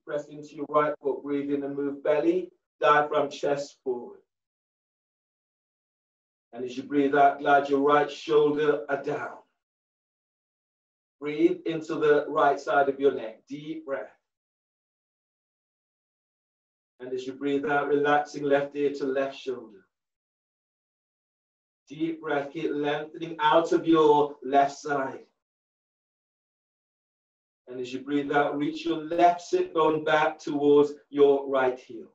Press into your right foot, breathe in and move belly, diaphragm, chest forward. And as you breathe out, glide your right shoulder down. Breathe into the right side of your neck, deep breath. And as you breathe out, relaxing left ear to left shoulder. Deep breath, keep lengthening out of your left side. And as you breathe out, reach your left sit bone back towards your right heel.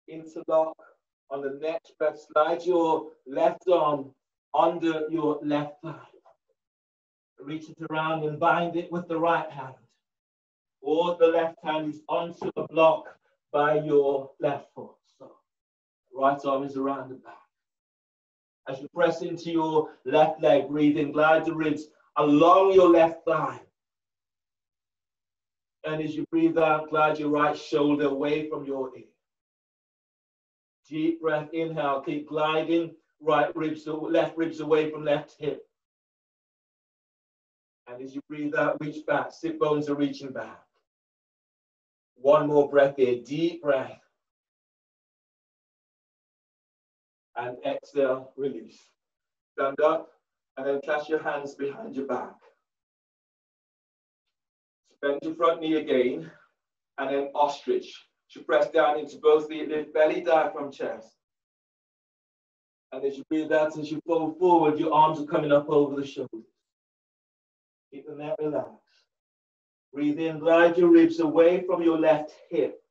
Interlock. On the next breath, slide your left arm under your left thigh. Reach it around and bind it with the right hand. Or the left hand is onto a block by your left foot. So, right arm is around the back. As you press into your left leg, breathe in, glide the ribs along your left thigh. And as you breathe out, glide your right shoulder away from your ear. Deep breath, inhale, keep gliding right ribs, left ribs away from left hip. And as you breathe out, reach back, sit bones are reaching back. One more breath here, deep breath. And exhale, release. Stand up and then clasp your hands behind your back. Bend your front knee again and then ostrich. You press down into both the lift belly, diaphragm, chest. And as you breathe out, as you fold forward, your arms are coming up over the shoulders. Keep the neck relaxed. Breathe in, glide your ribs away from your left hip.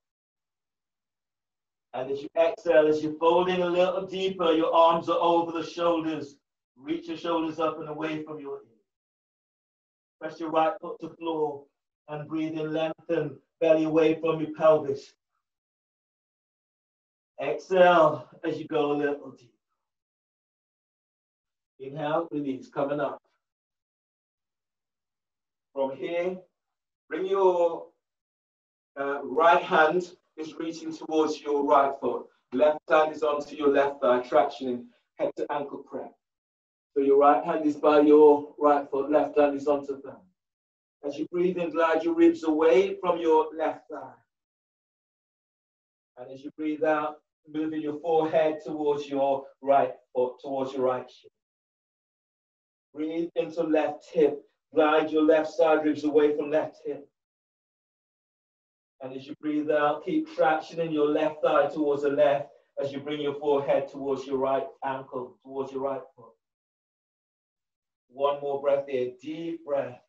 And as you exhale, as you're folding a little deeper, your arms are over the shoulders. Reach your shoulders up and away from your ear. Press your right foot to floor and breathe in, lengthen belly away from your pelvis. Exhale as you go a little deeper. Inhale, release, coming up. From here, bring your right hand is reaching towards your right foot. Left hand is onto your left thigh, tractioning head to ankle prep. So your right hand is by your right foot, left hand is onto thumb. As you breathe in, glide your ribs away from your left thigh. And as you breathe out, moving your forehead towards your right foot, towards your right shin. Breathe into left hip. Glide your left side ribs away from left hip. And as you breathe out, keep tractioning your left thigh towards the left as you bring your forehead towards your right ankle, towards your right foot. One more breath here, deep breath.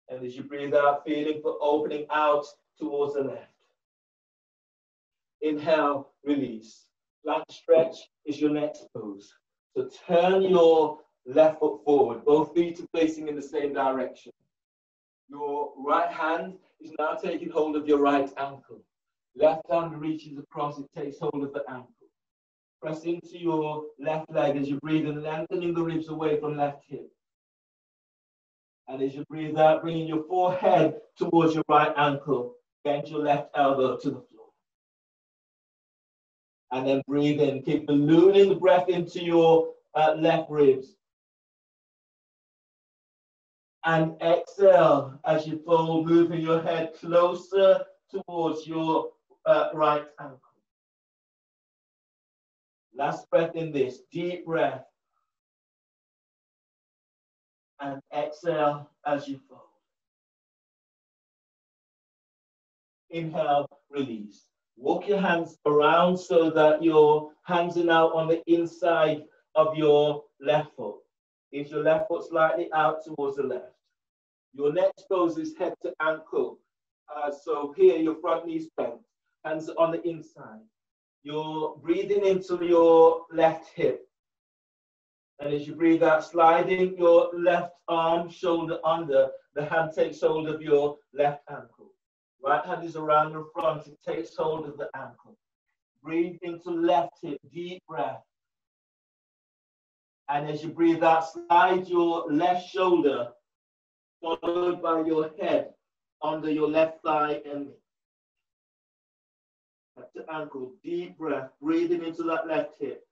And as you breathe out, feeling for opening out towards the left. Inhale, release. Flat stretch is your next pose. So turn your left foot forward. Both feet are facing in the same direction. Your right hand is now taking hold of your right ankle. Left hand reaches across, it takes hold of the ankle. Press into your left leg as you breathe in, lengthening the ribs away from left hip. And as you breathe out, bringing your forehead towards your right ankle, bend your left elbow to the floor. And then breathe in, keep ballooning the breath into your left ribs. And exhale as you fold, moving your head closer towards your right ankle. Last breath in this, deep breath. And exhale as you fold. Inhale, release. Walk your hands around so that your hands are now on the inside of your left foot. Is your left foot slightly out towards the left? Your next pose is head to ankle. So here, your front knee's bent, hands on the inside. You're breathing into your left hip. And as you breathe out, sliding your left arm, shoulder under, the hand takes hold of your left ankle. Right hand is around the front, it takes hold of the ankle. Breathe into left hip, deep breath. And as you breathe out, slide your left shoulder, followed by your head, under your left thigh and knee. Back to ankle, deep breath, breathing into that left hip.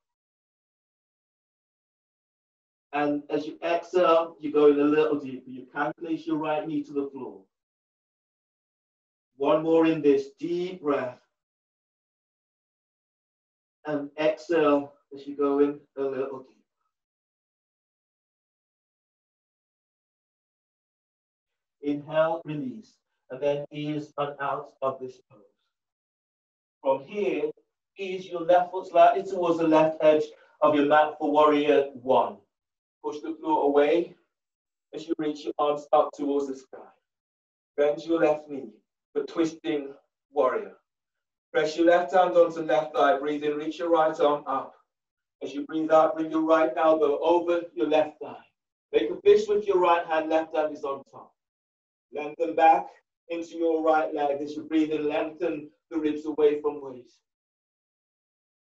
And as you exhale, you're going a little deeper. You can place your right knee to the floor. One more in this, deep breath. And exhale as you go in a little deeper. Inhale, release, and then ease on out of this pose. From here, ease your left foot slightly towards the left edge of your mat for warrior one. Push the floor away as you reach your arms up towards the sky. Bend your left knee for twisting warrior. Press your left hand onto left thigh. Breathe in, reach your right arm up. As you breathe out, bring your right elbow over your left thigh. Make a fist with your right hand, left hand is on top. Lengthen back into your right leg. As you breathe in, lengthen the ribs away from waist.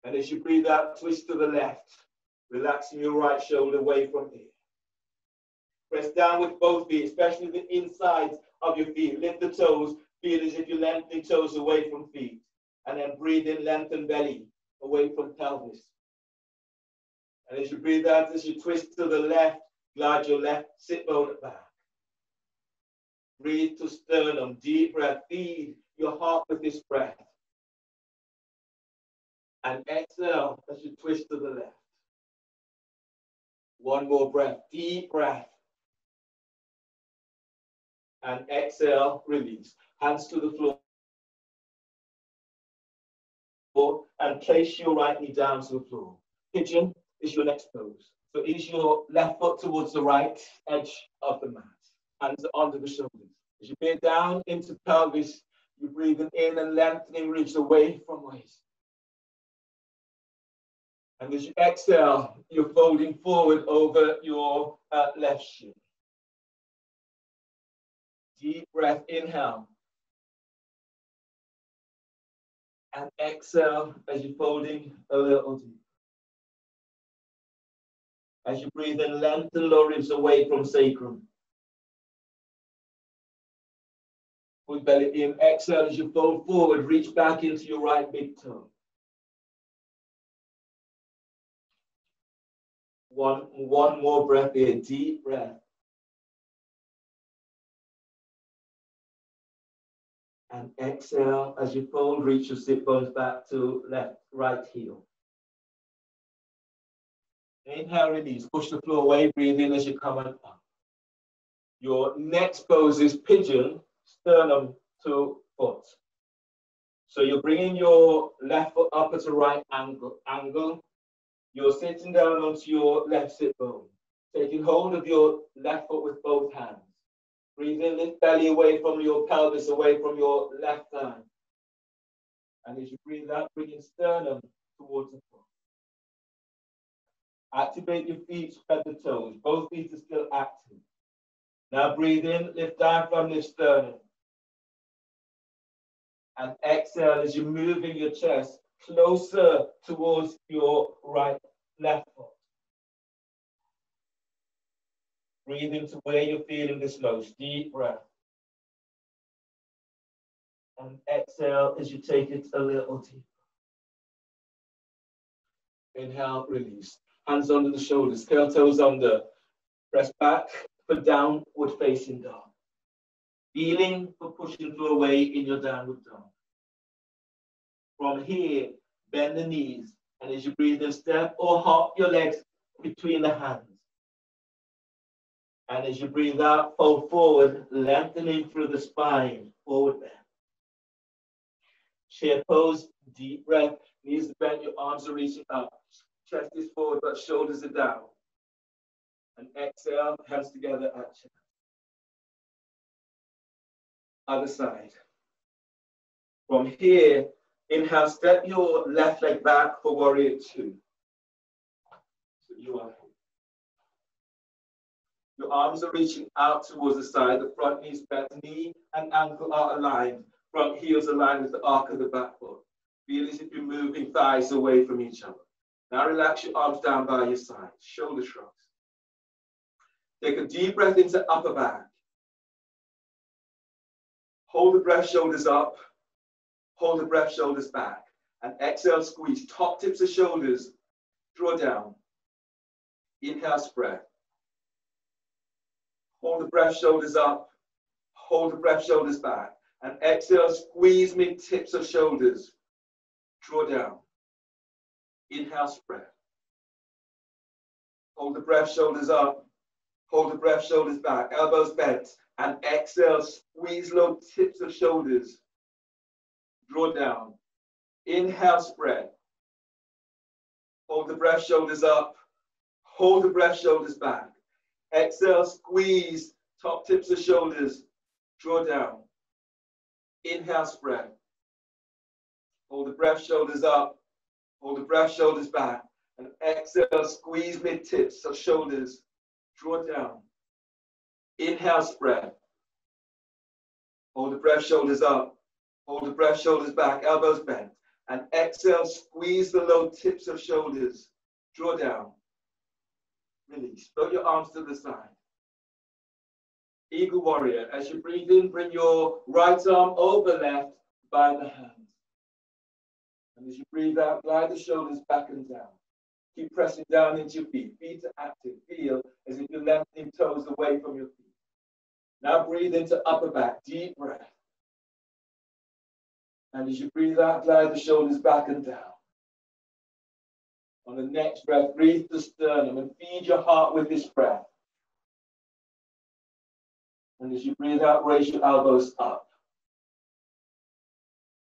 And as you breathe out, twist to the left, relaxing your right shoulder away from here. Press down with both feet, especially the insides of your feet. Lift the toes, feel as if you're lengthening toes away from feet. And then breathe in, lengthen belly away from pelvis. And as you breathe out, as you twist to the left, glide your left sit bone back. Breathe to sternum, deep breath. Feed your heart with this breath. And exhale as you twist to the left. One more breath, deep breath. And exhale, release. Hands to the floor. And place your right knee down to the floor. Pigeon is your next pose. So ease your left foot towards the right edge of the mat. Hands under the shoulders. As you bend down into pelvis, you're breathing in and lengthening ribs away from waist. And as you exhale, you're folding forward over your left shin. Deep breath, inhale. And exhale as you're folding a little deeper. As you breathe in, lengthen lower ribs away from sacrum. Put belly in. Exhale as you fold forward. Reach back into your right big toe. One more breath here. Deep breath. And exhale as you fold. Reach your sit bones back to right heel. Inhale, release. Push the floor away. Breathe in as you come on up. Your next pose is pigeon, sternum to foot. So you're bringing your left foot up at a right angle. You're sitting down onto your left sit bone, taking hold of your left foot with both hands. Breathe in, lift belly away from your pelvis, away from your left thigh. And as you breathe out, bringing sternum towards the foot. Activate your feet, spread the toes. Both feet are still active. Now breathe in, lift diaphragm, lift sternum. And exhale as you're moving your chest closer towards your left foot. Breathe into where you're feeling this most. Deep breath. And exhale as you take it a little deeper. Inhale, release. Hands under the shoulders, curl toes under. Press back for downward facing dog. Feeling for pushing through away in your downward dog. From here, bend the knees, and as you breathe in, step or hop your legs between the hands. And as you breathe out, fold forward, lengthening through the spine, forward bend. Chair pose, deep breath, knees are bent, your arms are reaching up. Chest is forward, but shoulders are down. And exhale, hands together at chest. Other side. From here, inhale, step your left leg back for warrior two. So you are here. Your arms are reaching out towards the side, the front knees bent, knee and ankle are aligned, front heels aligned with the arc of the back foot. Feel as if you're moving thighs away from each other. Now relax your arms down by your side, shoulder shrugs. Take a deep breath into upper back. Hold the breath, shoulders up. Hold the breath, shoulders back. And exhale, squeeze. Top tips of shoulders. Draw down. Inhale, spread. Hold the breath, shoulders up. Hold the breath, shoulders back. And exhale, squeeze mid tips of shoulders. Draw down. Inhale, spread. Hold the breath, shoulders up. Hold the breath, shoulders back. Elbows bent. And exhale, squeeze low tips of shoulders. Draw down. Inhale, spread. Hold the breath, shoulders up. Hold the breath, shoulders back. Exhale, squeeze top tips of shoulders. Draw down. Inhale, spread. Hold the breath, shoulders up. Hold the breath, shoulders back. And exhale, squeeze mid tips of shoulders. Draw down. Inhale, spread. Hold the breath, shoulders up. Hold the breath, shoulders back, elbows bent. And exhale, squeeze the low tips of shoulders. Draw down. Release. Float your arms to the side. Eagle warrior. As you breathe in, bring your right arm over left by the hand. And as you breathe out, glide the shoulders back and down. Keep pressing down into your feet. Feet are active. Feel as if you're lengthening toes away from your feet. Now breathe into upper back. Deep breath. And as you breathe out, glide the shoulders back and down. On the next breath, breathe the sternum and feed your heart with this breath. And as you breathe out, raise your elbows up.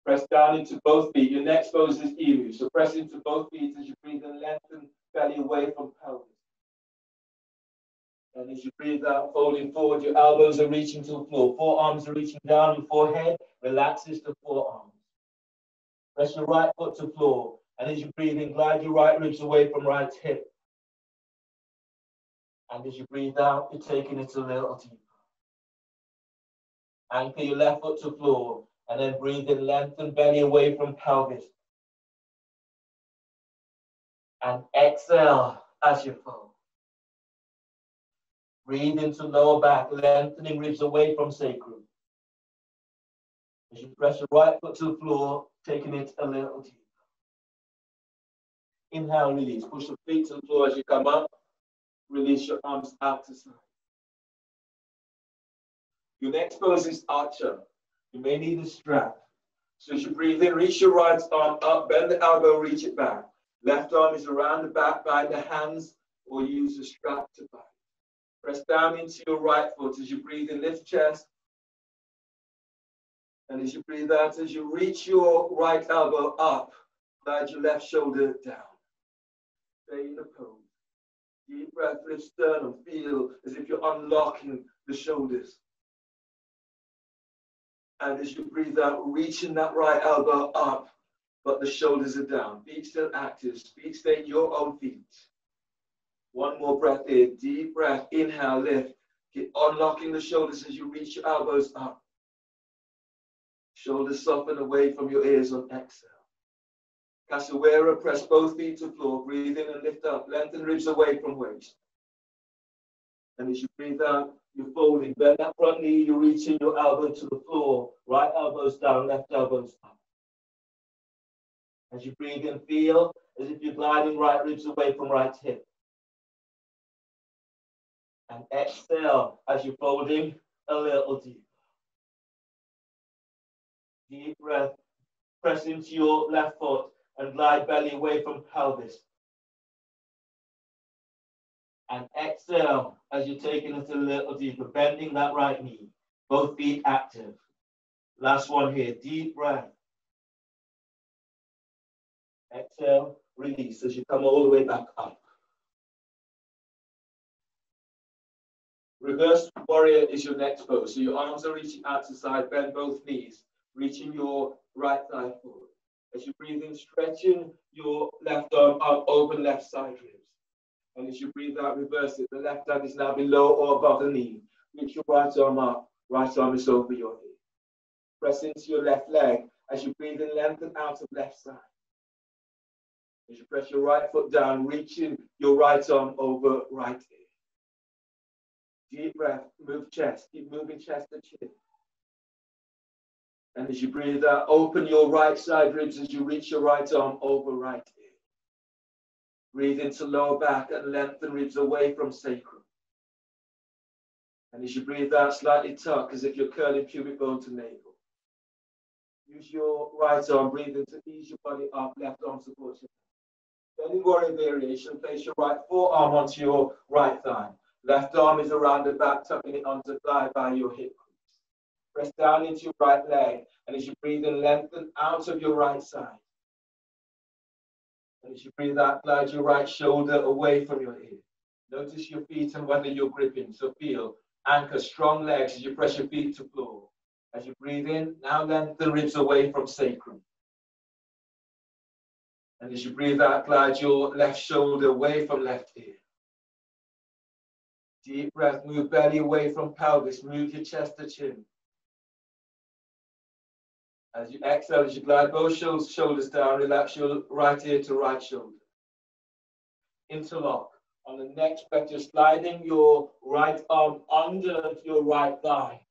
Press down into both feet. Your next pose is emu. So press into both feet as you breathe and lengthen belly away from pelvis. And as you breathe out, folding forward, your elbows are reaching to the floor. Forearms are reaching down, and forehead relaxes to forearms. Press your right foot to floor. And as you breathe in, glide your right ribs away from right hip. And as you breathe out, you're taking it a little deeper. Anchor your left foot to floor. And then breathe in, lengthen belly away from pelvis. And exhale as you fold. Breathe into lower back, lengthening ribs away from sacrum. As you press your right foot to the floor, taking it a little deeper. Inhale, release. Push the feet to the floor as you come up. Release your arms out to side. Your next pose is archer. You may need a strap. So as you breathe in, reach your right arm up, bend the elbow, reach it back. Left arm is around the back, bind the hands, or use a strap to bind. Press down into your right foot as you breathe in, lift chest. And as you breathe out, as you reach your right elbow up, slide your left shoulder down. Stay in the pose. Deep breath, lift sternum, feel as if you're unlocking the shoulders. And as you breathe out, reaching that right elbow up, but the shoulders are down. Feet still active. Feet stay at your own feet. One more breath in. Deep breath. Inhale, lift. Keep unlocking the shoulders as you reach your elbows up. Shoulders soften away from your ears on exhale. Capoeira, press both feet to floor. Breathe in and lift up. Lengthen ribs away from waist. And as you breathe out, you're folding. Bend that front knee, you're reaching your elbow to the floor. Right elbows down, left elbows up. As you breathe in, feel as if you're gliding right ribs away from right hip. And exhale as you're folding a little deeper. Deep breath. Press into your left foot and glide belly away from pelvis. And exhale as you're taking it a little deeper, bending that right knee. Both feet active. Last one here. Deep breath. Exhale, release as you come all the way back up. Reverse warrior is your next pose. So your arms are reaching out to the side, bend both knees, reaching your right thigh forward. As you breathe in, stretching your left arm up, open left side ribs. And as you breathe out, reverse it. The left hand is now below or above the knee. Reach your right arm up, right arm is over your head. Press into your left leg. As you breathe in, lengthen out of left side. As you press your right foot down, reaching your right arm over right ear. Deep breath, move chest, keep moving chest to chin. And as you breathe out, open your right side ribs as you reach your right arm over right ear. Breathe into lower back and lengthen ribs away from sacrum. And as you breathe out, slightly tuck as if you're curling pubic bone to navel. Use your right arm, breathe in to ease your body up, left arm supports your head. Belly warrior variation, place your right forearm onto your right thigh. Left arm is around the back, tucking it onto the thigh by your hip crease. Press down into your right leg, and as you breathe in, lengthen out of your right side. And as you breathe out, glide your right shoulder away from your ear. Notice your feet and whether you're gripping. So feel, anchor strong legs as you press your feet to floor. As you breathe in, now lengthen ribs away from sacrum. And as you breathe out, glide your left shoulder away from left ear. Deep breath, move belly away from pelvis, move your chest to chin. As you exhale, as you glide both shoulders down, relax your right ear to right shoulder. Interlock. On the next breath, you're sliding your right arm under your right thigh,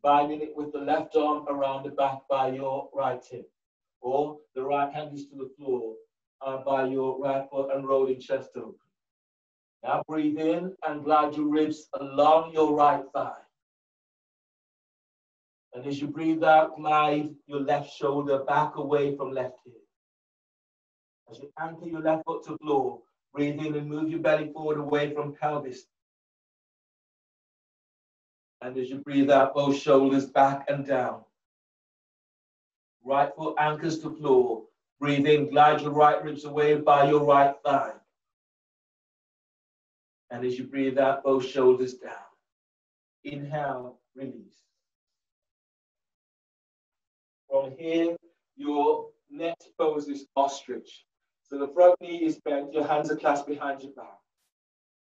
binding it with the left arm around the back by your right hip. Or the right hand is to the floor by your right foot and rolling chest open. Now breathe in and glide your ribs along your right thigh. And as you breathe out, glide your left shoulder back away from left ear. As you anchor your left foot to floor, breathe in and move your belly forward away from pelvis. And as you breathe out, both shoulders back and down. Right foot anchors to floor. Breathe in, glide your right ribs away by your right thigh. And as you breathe out, both shoulders down. Inhale, release. From here, your next pose is ostrich. So the front knee is bent, your hands are clasped behind your back.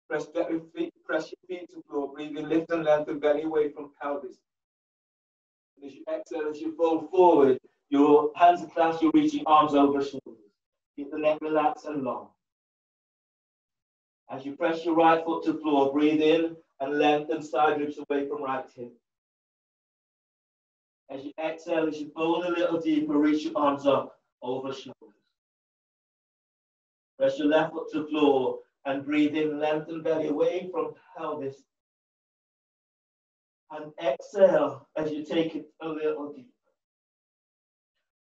Press your feet to floor, breathe in, lift and lengthen belly away from pelvis. And as you exhale, as you fold forward, your hands are clasped, you're reaching arms over shoulders. Keep the neck relaxed and long. As you press your right foot to floor, breathe in and lengthen side ribs away from right hip. As you exhale, as you fold a little deeper, reach your arms up over shoulders. Press your left foot to the floor and breathe in, lengthen belly away from pelvis. And exhale as you take it a little deeper.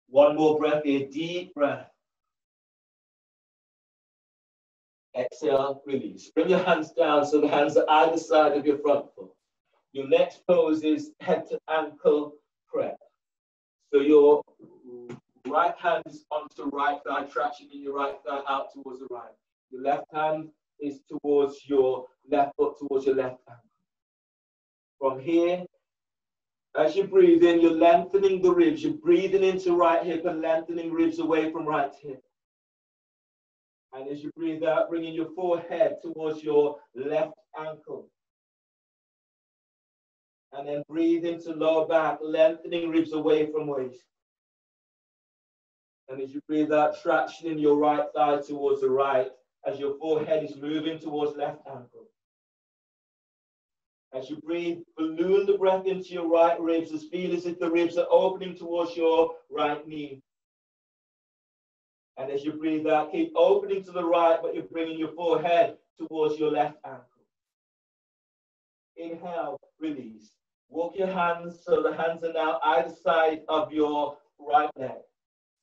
One more breath here, deep breath. Exhale, release. Bring your hands down so the hands are either side of your front foot. Your next pose is head to ankle prep. So your right hand is onto right thigh, traction in your right thigh out towards the right. Your left hand is towards your left foot, towards your left ankle. From here, as you breathe in, you're lengthening the ribs. You're breathing into right hip and lengthening ribs away from right hip. And as you breathe out, bringing your forehead towards your left ankle. And then breathe into lower back, lengthening ribs away from waist. And as you breathe out, traction in your right thigh towards the right, as your forehead is moving towards left ankle. As you breathe, balloon the breath into your right ribs, just feel as if the ribs are opening towards your right knee. And as you breathe out, keep opening to the right, but you're bringing your forehead towards your left ankle. Inhale, release. Walk your hands so the hands are now either side of your right leg.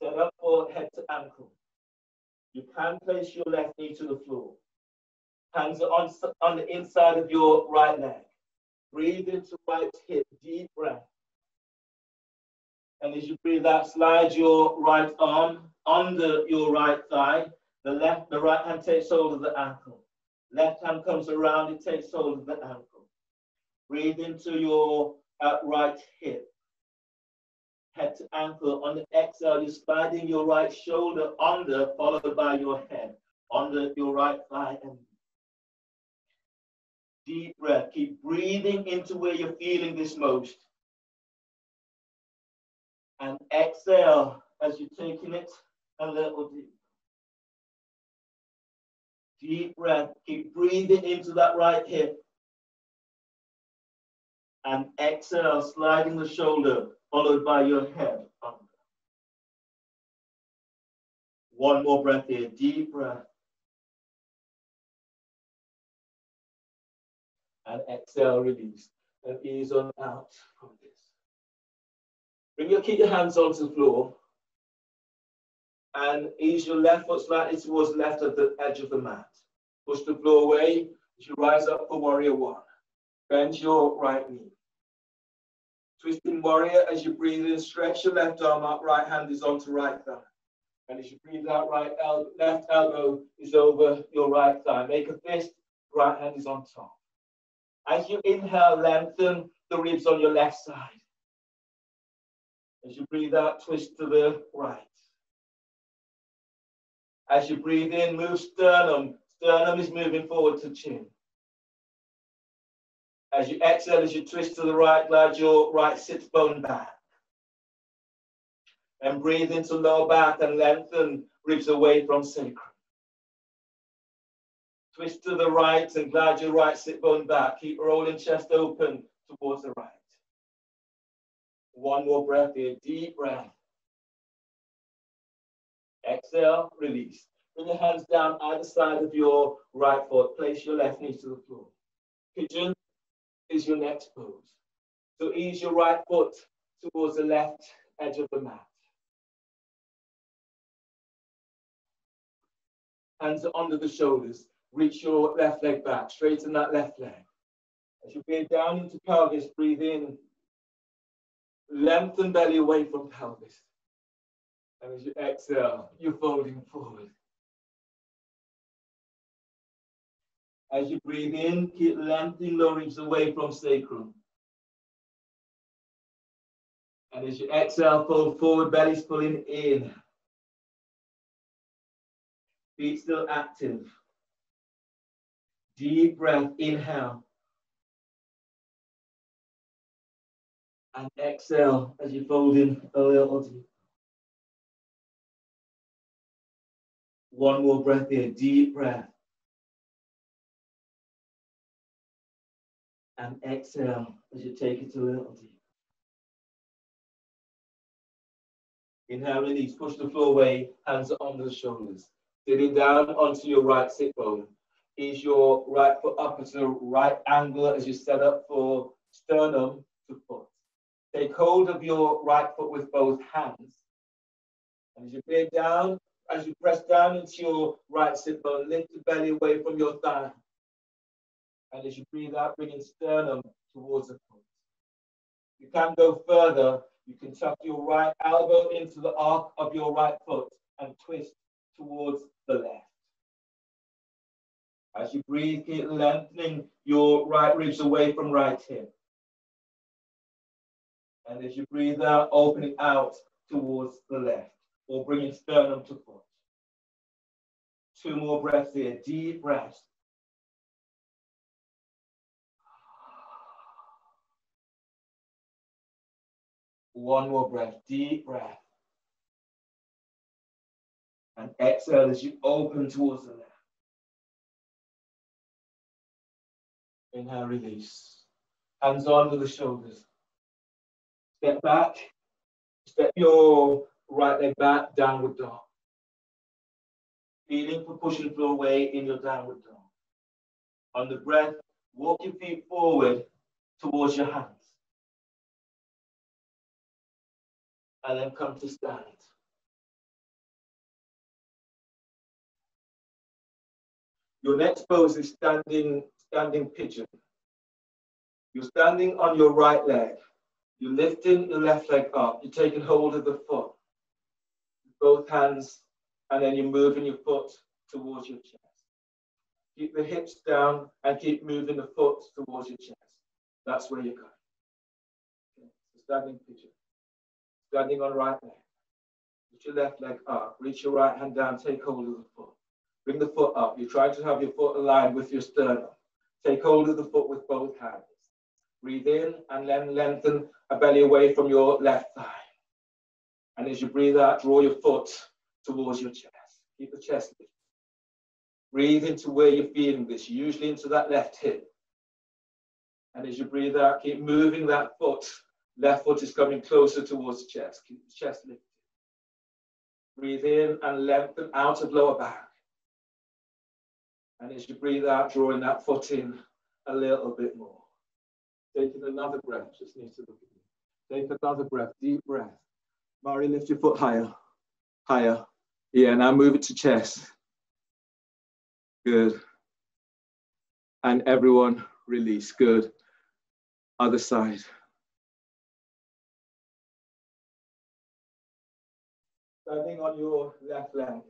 Set up for head to ankle. You can place your left knee to the floor. Hands are on the inside of your right leg. Breathe into right hip, deep breath. And as you breathe out, slide your right arm under your right thigh. The right hand takes hold of the ankle. Left hand comes around, it takes hold of the ankle. Breathe into your right hip. Head to ankle. On the exhale, you're sliding your right shoulder under, followed by your head, under your right thigh. And deep breath. Keep breathing into where you're feeling this most. And exhale as you're taking it a little deeper. Deep breath. Keep breathing into that right hip. And exhale, sliding the shoulder, followed by your head under. One more breath here. Deep breath. And exhale, release. And ease on out from this. Keep your hands onto the floor. And ease your left foot slightly towards the left of the edge of the mat. Push the floor away as you rise up for warrior one. Bend your right knee. Twisting warrior as you breathe in, stretch your left arm up, right hand is onto right thigh. And as you breathe out, left elbow is over your right thigh. Make a fist, right hand is on top. As you inhale, lengthen the ribs on your left side. As you breathe out, twist to the right. As you breathe in, move sternum. Sternum is moving forward to chin. As you exhale, as you twist to the right, glide your right sit bone back. And breathe into lower back and lengthen ribs away from sacrum. Twist to the right and glide your right sit bone back. Keep rolling chest open towards the right. One more breath here, deep breath. Exhale, release. Bring your hands down either side of your right foot. Place your left knee to the floor. Pigeon is your next pose. So ease your right foot towards the left edge of the mat. Hands are under the shoulders. Reach your left leg back. Straighten that left leg. As you breathe down into pelvis, breathe in. Lengthen belly away from pelvis. And as you exhale, you're folding forward. As you breathe in, keep lengthening the ribs away from sacrum. And as you exhale, fold forward, belly's pulling in. Feet still active. Deep breath, inhale. And exhale as you fold in a little deeper. One more breath here, deep breath. And exhale as you take it a little deeper. Inhale, release. Push the floor away. Hands are under the shoulders. Sitting down onto your right sit bone. Ease your right foot up into the right angle as you set up for sternum to foot. Take hold of your right foot with both hands. And as you bring down, as you press down into your right sit bone, lift the belly away from your thigh. And as you breathe out, bringing sternum towards the foot. You can go further. You can tuck your right elbow into the arc of your right foot and twist towards the left. As you breathe, keep lengthening your right ribs away from right hip. And as you breathe out, opening out towards the left, or bringing sternum to foot. 2 more breaths here, deep breaths. One more breath, deep breath. And exhale as you open towards the left. Inhale, release. Hands under the shoulders. Step back. Step your right leg back, downward dog. Feeling for pushing the floor away in your downward dog. On the breath, walk your feet forward towards your hands. And then come to stand. Your next pose is standing pigeon. You're standing on your right leg. You're lifting your left leg up. You're taking hold of the foot. Both hands, and then you're moving your foot towards your chest. Keep the hips down and keep moving the foot towards your chest. That's where you're going. Okay. So standing pigeon. Standing on right leg. Put your left leg up. Reach your right hand down. Take hold of the foot. Bring the foot up. You're trying to have your foot aligned with your sternum. Take hold of the foot with both hands. Breathe in and then lengthen a belly away from your left thigh. And as you breathe out, draw your foot towards your chest. Keep the chest lifted. Breathe into where you're feeling this, usually into that left hip. And as you breathe out, keep moving that foot. Left foot is coming closer towards the chest. Keep the chest lifted. Breathe in and lengthen out of lower back. And as you breathe out, drawing that foot in a little bit more. Taking another breath, just need to look at you. Take another breath, deep breath. Mari, lift your foot higher, higher. Yeah, now move it to chest. Good. And everyone release, good. Other side. Standing on your left leg.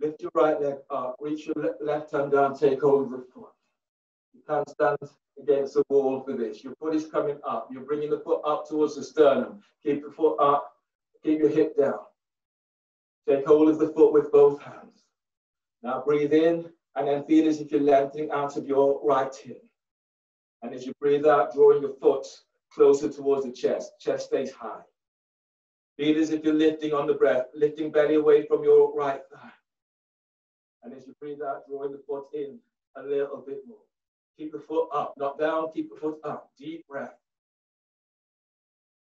Lift your right leg up, reach your left hand down, take hold of the foot. You can't stand against the wall for this. Your foot is coming up. You're bringing the foot up towards the sternum. Keep the foot up, keep your hip down. Take hold of the foot with both hands. Now breathe in and then feel as if you're lengthening out of your right hip. And as you breathe out, drawing your foot closer towards the chest. Chest stays high. Feel as if you're lifting on the breath, lifting belly away from your right thigh. And as you breathe out, drawing the foot in a little bit more. Keep the foot up, not down, keep the foot up. Deep breath.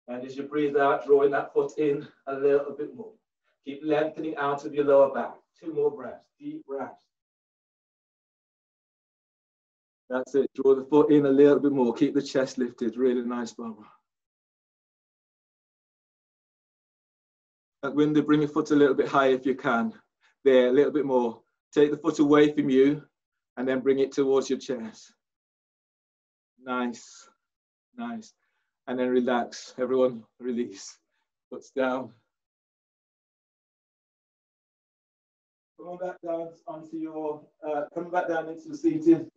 And as you breathe out, drawing that foot in a little bit more. Keep lengthening out of your lower back. 2 more breaths, deep breaths. That's it. Draw the foot in a little bit more. Keep the chest lifted. Really nice, Barbara. At window, bring your foot a little bit higher if you can. There, a little bit more. Take the foot away from you and then bring it towards your chest. Nice, nice. And then relax. Everyone release. Foot's down. Come back down onto your, come back down into the seated.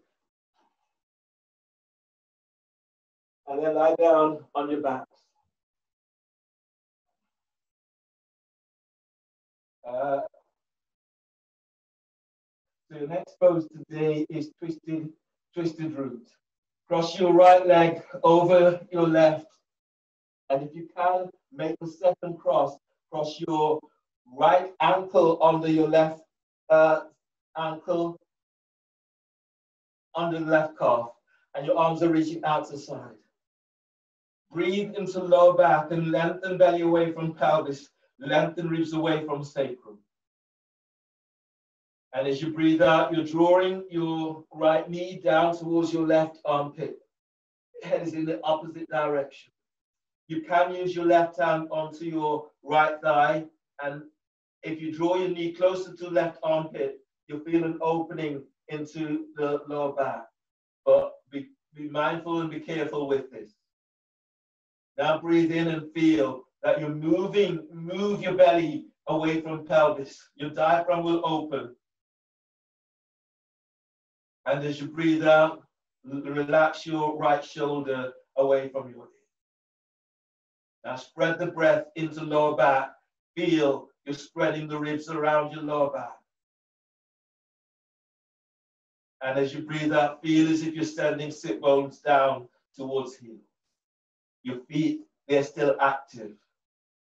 And then lie down on your back. So the next pose today is twisted root. Cross your right leg over your left. And if you can, make the second cross. Cross your right ankle under your left ankle, under the left calf. And your arms are reaching out to the side. Breathe into lower back and lengthen belly away from pelvis. Lengthen ribs away from sacrum. And as you breathe out, you're drawing your right knee down towards your left armpit. Head is in the opposite direction. You can use your left hand onto your right thigh. And if you draw your knee closer to the left armpit, you'll feel an opening into the lower back. But be mindful and be careful with this. Now breathe in and feel that you're move your belly away from pelvis. Your diaphragm will open. And as you breathe out, relax your right shoulder away from your ear. Now spread the breath into lower back. Feel you're spreading the ribs around your lower back. And as you breathe out, feel as if you're sending sit bones down towards heel. Your feet, they're still active.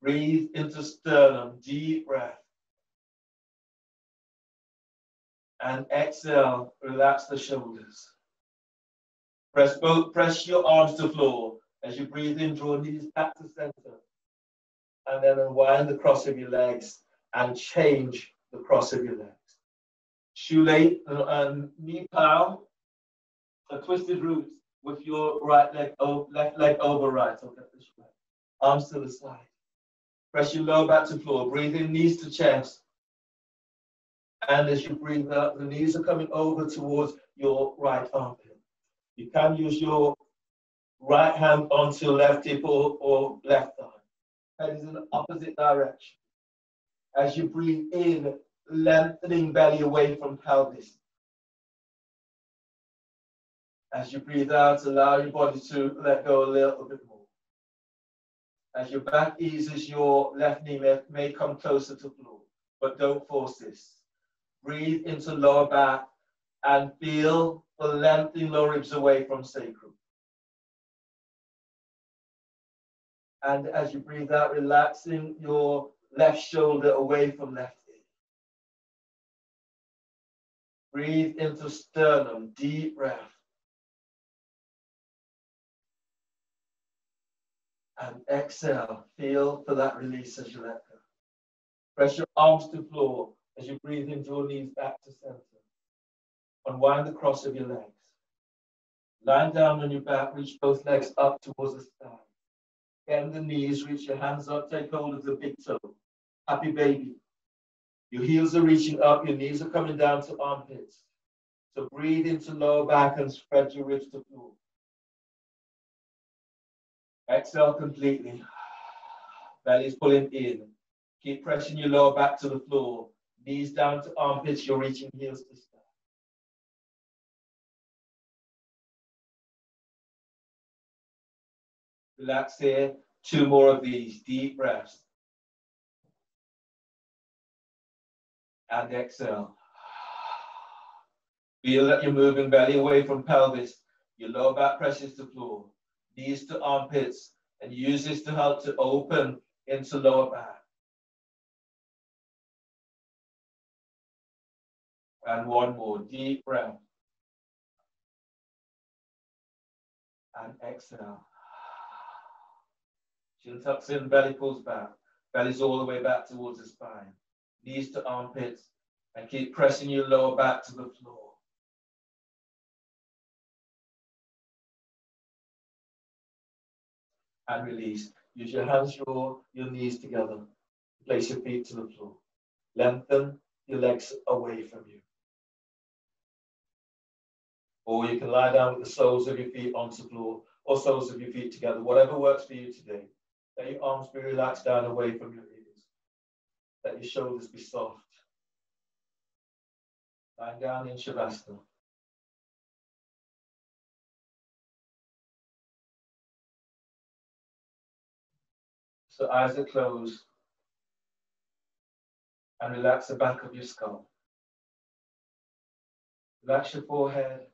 Breathe into sternum, deep breath. And exhale, relax the shoulders. Press your arms to floor. As you breathe in, draw knees back to center. And then unwind the cross of your legs and change the cross of your legs. Shoelace and knee palm, a twisted root with your right leg, left leg over right. Okay, this way. Arms to the side. Press your lower back to floor. Breathe in, knees to chest. And as you breathe out, the knees are coming over towards your right armpit. You can use your right hand onto your left hip or left thigh. Head is in the opposite direction. As you breathe in, lengthening belly away from pelvis. As you breathe out, allow your body to let go a little bit more. As your back eases, your left knee may come closer to floor, but don't force this. Breathe into lower back and feel the lengthening lower ribs away from sacrum. And as you breathe out, relaxing your left shoulder away from left ear. Breathe into sternum, deep breath. And exhale, feel for that release as you let go. Press your arms to floor as you breathe in, draw knees back to center. Unwind the cross of your legs. Lying down on your back, reach both legs up towards the sky. Bend the knees, reach your hands up, take hold of the big toe. Happy baby. Your heels are reaching up, your knees are coming down to armpits. So breathe into lower back and spread your ribs to floor. Exhale completely. Belly's pulling in. Keep pressing your lower back to the floor. Knees down to armpits, you're reaching heels to sky. Relax here. 2 more of these. Deep breaths. And exhale. Feel that you're moving belly away from pelvis. Your lower back presses to floor. Knees to armpits. And use this to help to open into lower back. And 1 more. Deep breath. And exhale. Chin tucks in, belly pulls back. Belly's all the way back towards the spine. Knees to armpits. And keep pressing your lower back to the floor. And release. Use your hands, your knees together. Place your feet to the floor. Lengthen your legs away from you. Or you can lie down with the soles of your feet onto the floor, or soles of your feet together, whatever works for you today. Let your arms be relaxed down away from your ears. Let your shoulders be soft. Lying down in Shavasana. So eyes are closed. And relax the back of your skull. Relax your forehead.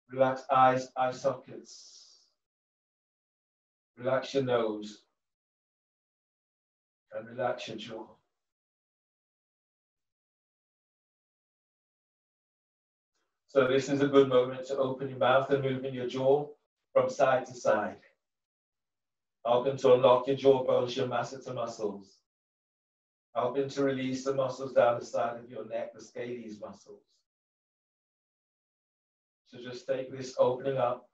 Relax eye sockets. Relax your nose. And relax your jaw. So this is a good moment to open your mouth and move in your jaw. from side to side. Helping to unlock your jawbones, your masseter muscles. Helping to release the muscles down the side of your neck, the scales muscles. So just take this opening up,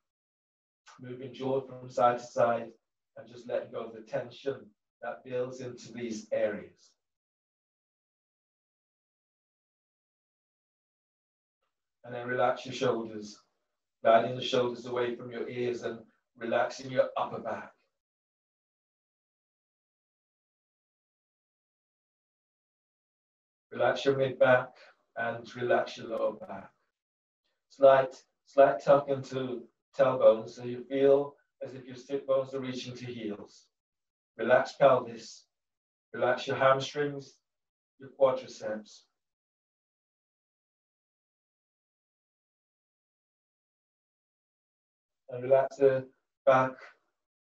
moving jaw from side to side, and just letting go of the tension that builds into these areas. And then relax your shoulders, gliding the shoulders away from your ears and relaxing your upper back. Relax your mid back and relax your lower back. Slight tuck into tailbones so you feel as if your sit bones are reaching to heels. Relax pelvis. Relax your hamstrings, your quadriceps. And relax the back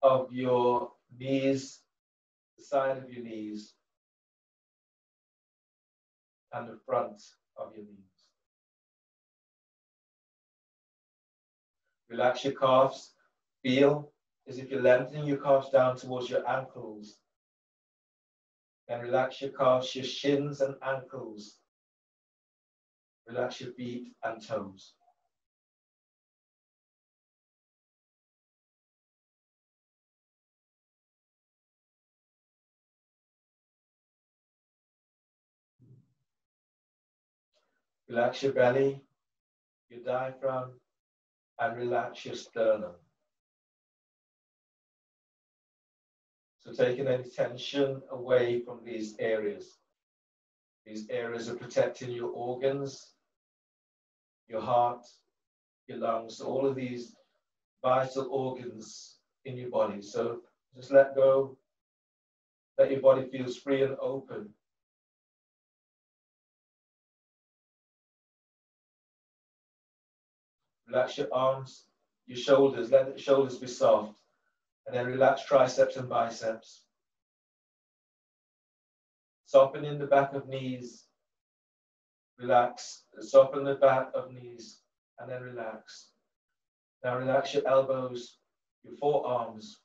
of your knees, the side of your knees, and the front of your knees. Relax your calves. Feel as if you're lengthening your calves down towards your ankles. Then relax your calves, your shins and ankles. Relax your feet and toes. Relax your belly, your diaphragm, and relax your sternum. So taking any tension away from these areas. These areas are protecting your organs, your heart, your lungs, all of these vital organs in your body. So just let go, let your body feel free and open. Relax your arms, your shoulders, let the shoulders be soft. And then relax triceps and biceps. Soften in the back of knees. Relax, soften the back of knees, and then relax. Now relax your elbows, your forearms,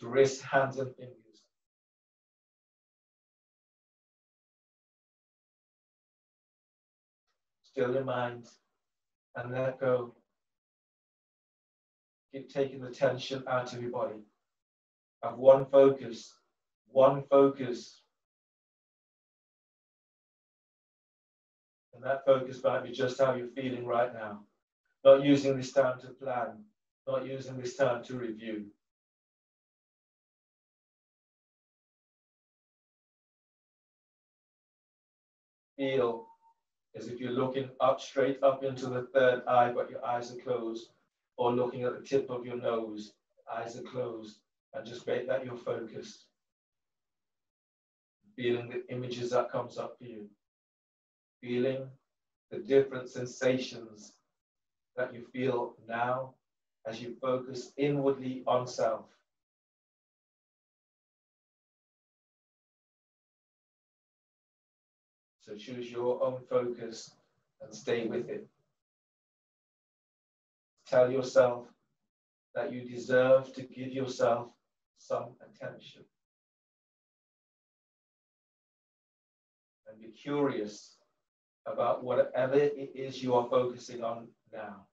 your wrists, hands, and fingers. Still your mind and let go. Keep taking the tension out of your body. Have one focus, one focus. And that focus might be just how you're feeling right now. Not using this time to plan, not using this time to review. Feel as if you're looking up, straight up into the third eye, but your eyes are closed, or looking at the tip of your nose, eyes are closed, and just make that your focus. Feeling the images that comes up for you. Feeling the different sensations that you feel now as you focus inwardly on self. So choose your own focus and stay with it. Tell yourself that you deserve to give yourself some attention. And be curious about whatever it is you are focusing on now.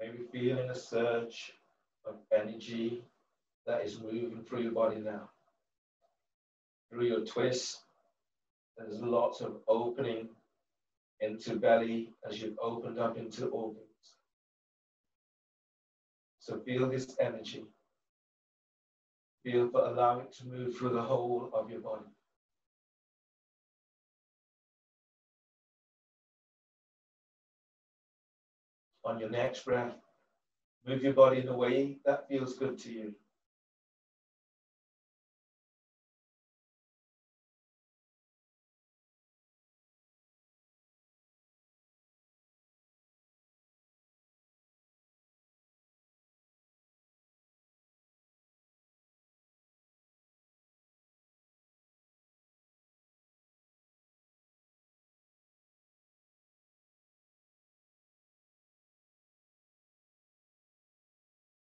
Maybe feeling a surge of energy that is moving through your body now. Through your twists, there's lots of opening into belly as you've opened up into organs. So feel this energy. Feel for allowing it to move through the whole of your body. On your next breath, move your body in a way that feels good to you.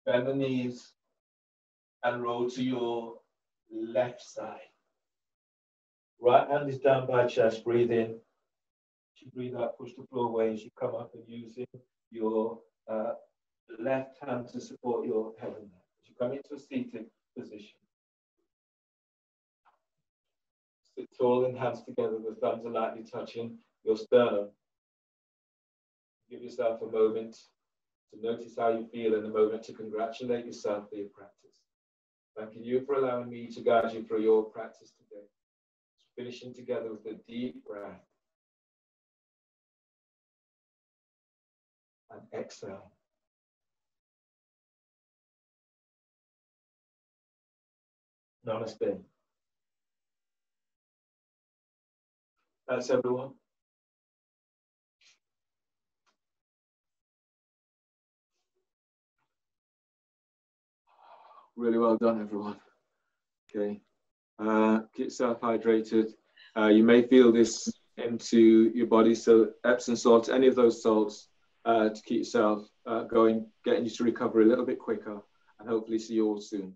Bend the knees and roll to your left side. Right hand is down by chest, breathe in. As you breathe out, push the floor away as you come up and using your left hand to support your head and neck. As you come into a seated position. Sit tall and hands together, the thumbs are lightly touching your sternum. Give yourself a moment to notice how you feel and a moment to congratulate yourself for your practice. Thanking you for allowing me to guide you through your practice today. Finishing together with a deep breath. And exhale. Namaste. That's everyone. Really well done, everyone. Okay. Keep yourself hydrated. You may feel this into your body, so Epsom salts, any of those salts, to keep yourself going, getting you to recover a little bit quicker, and hopefully see you all soon.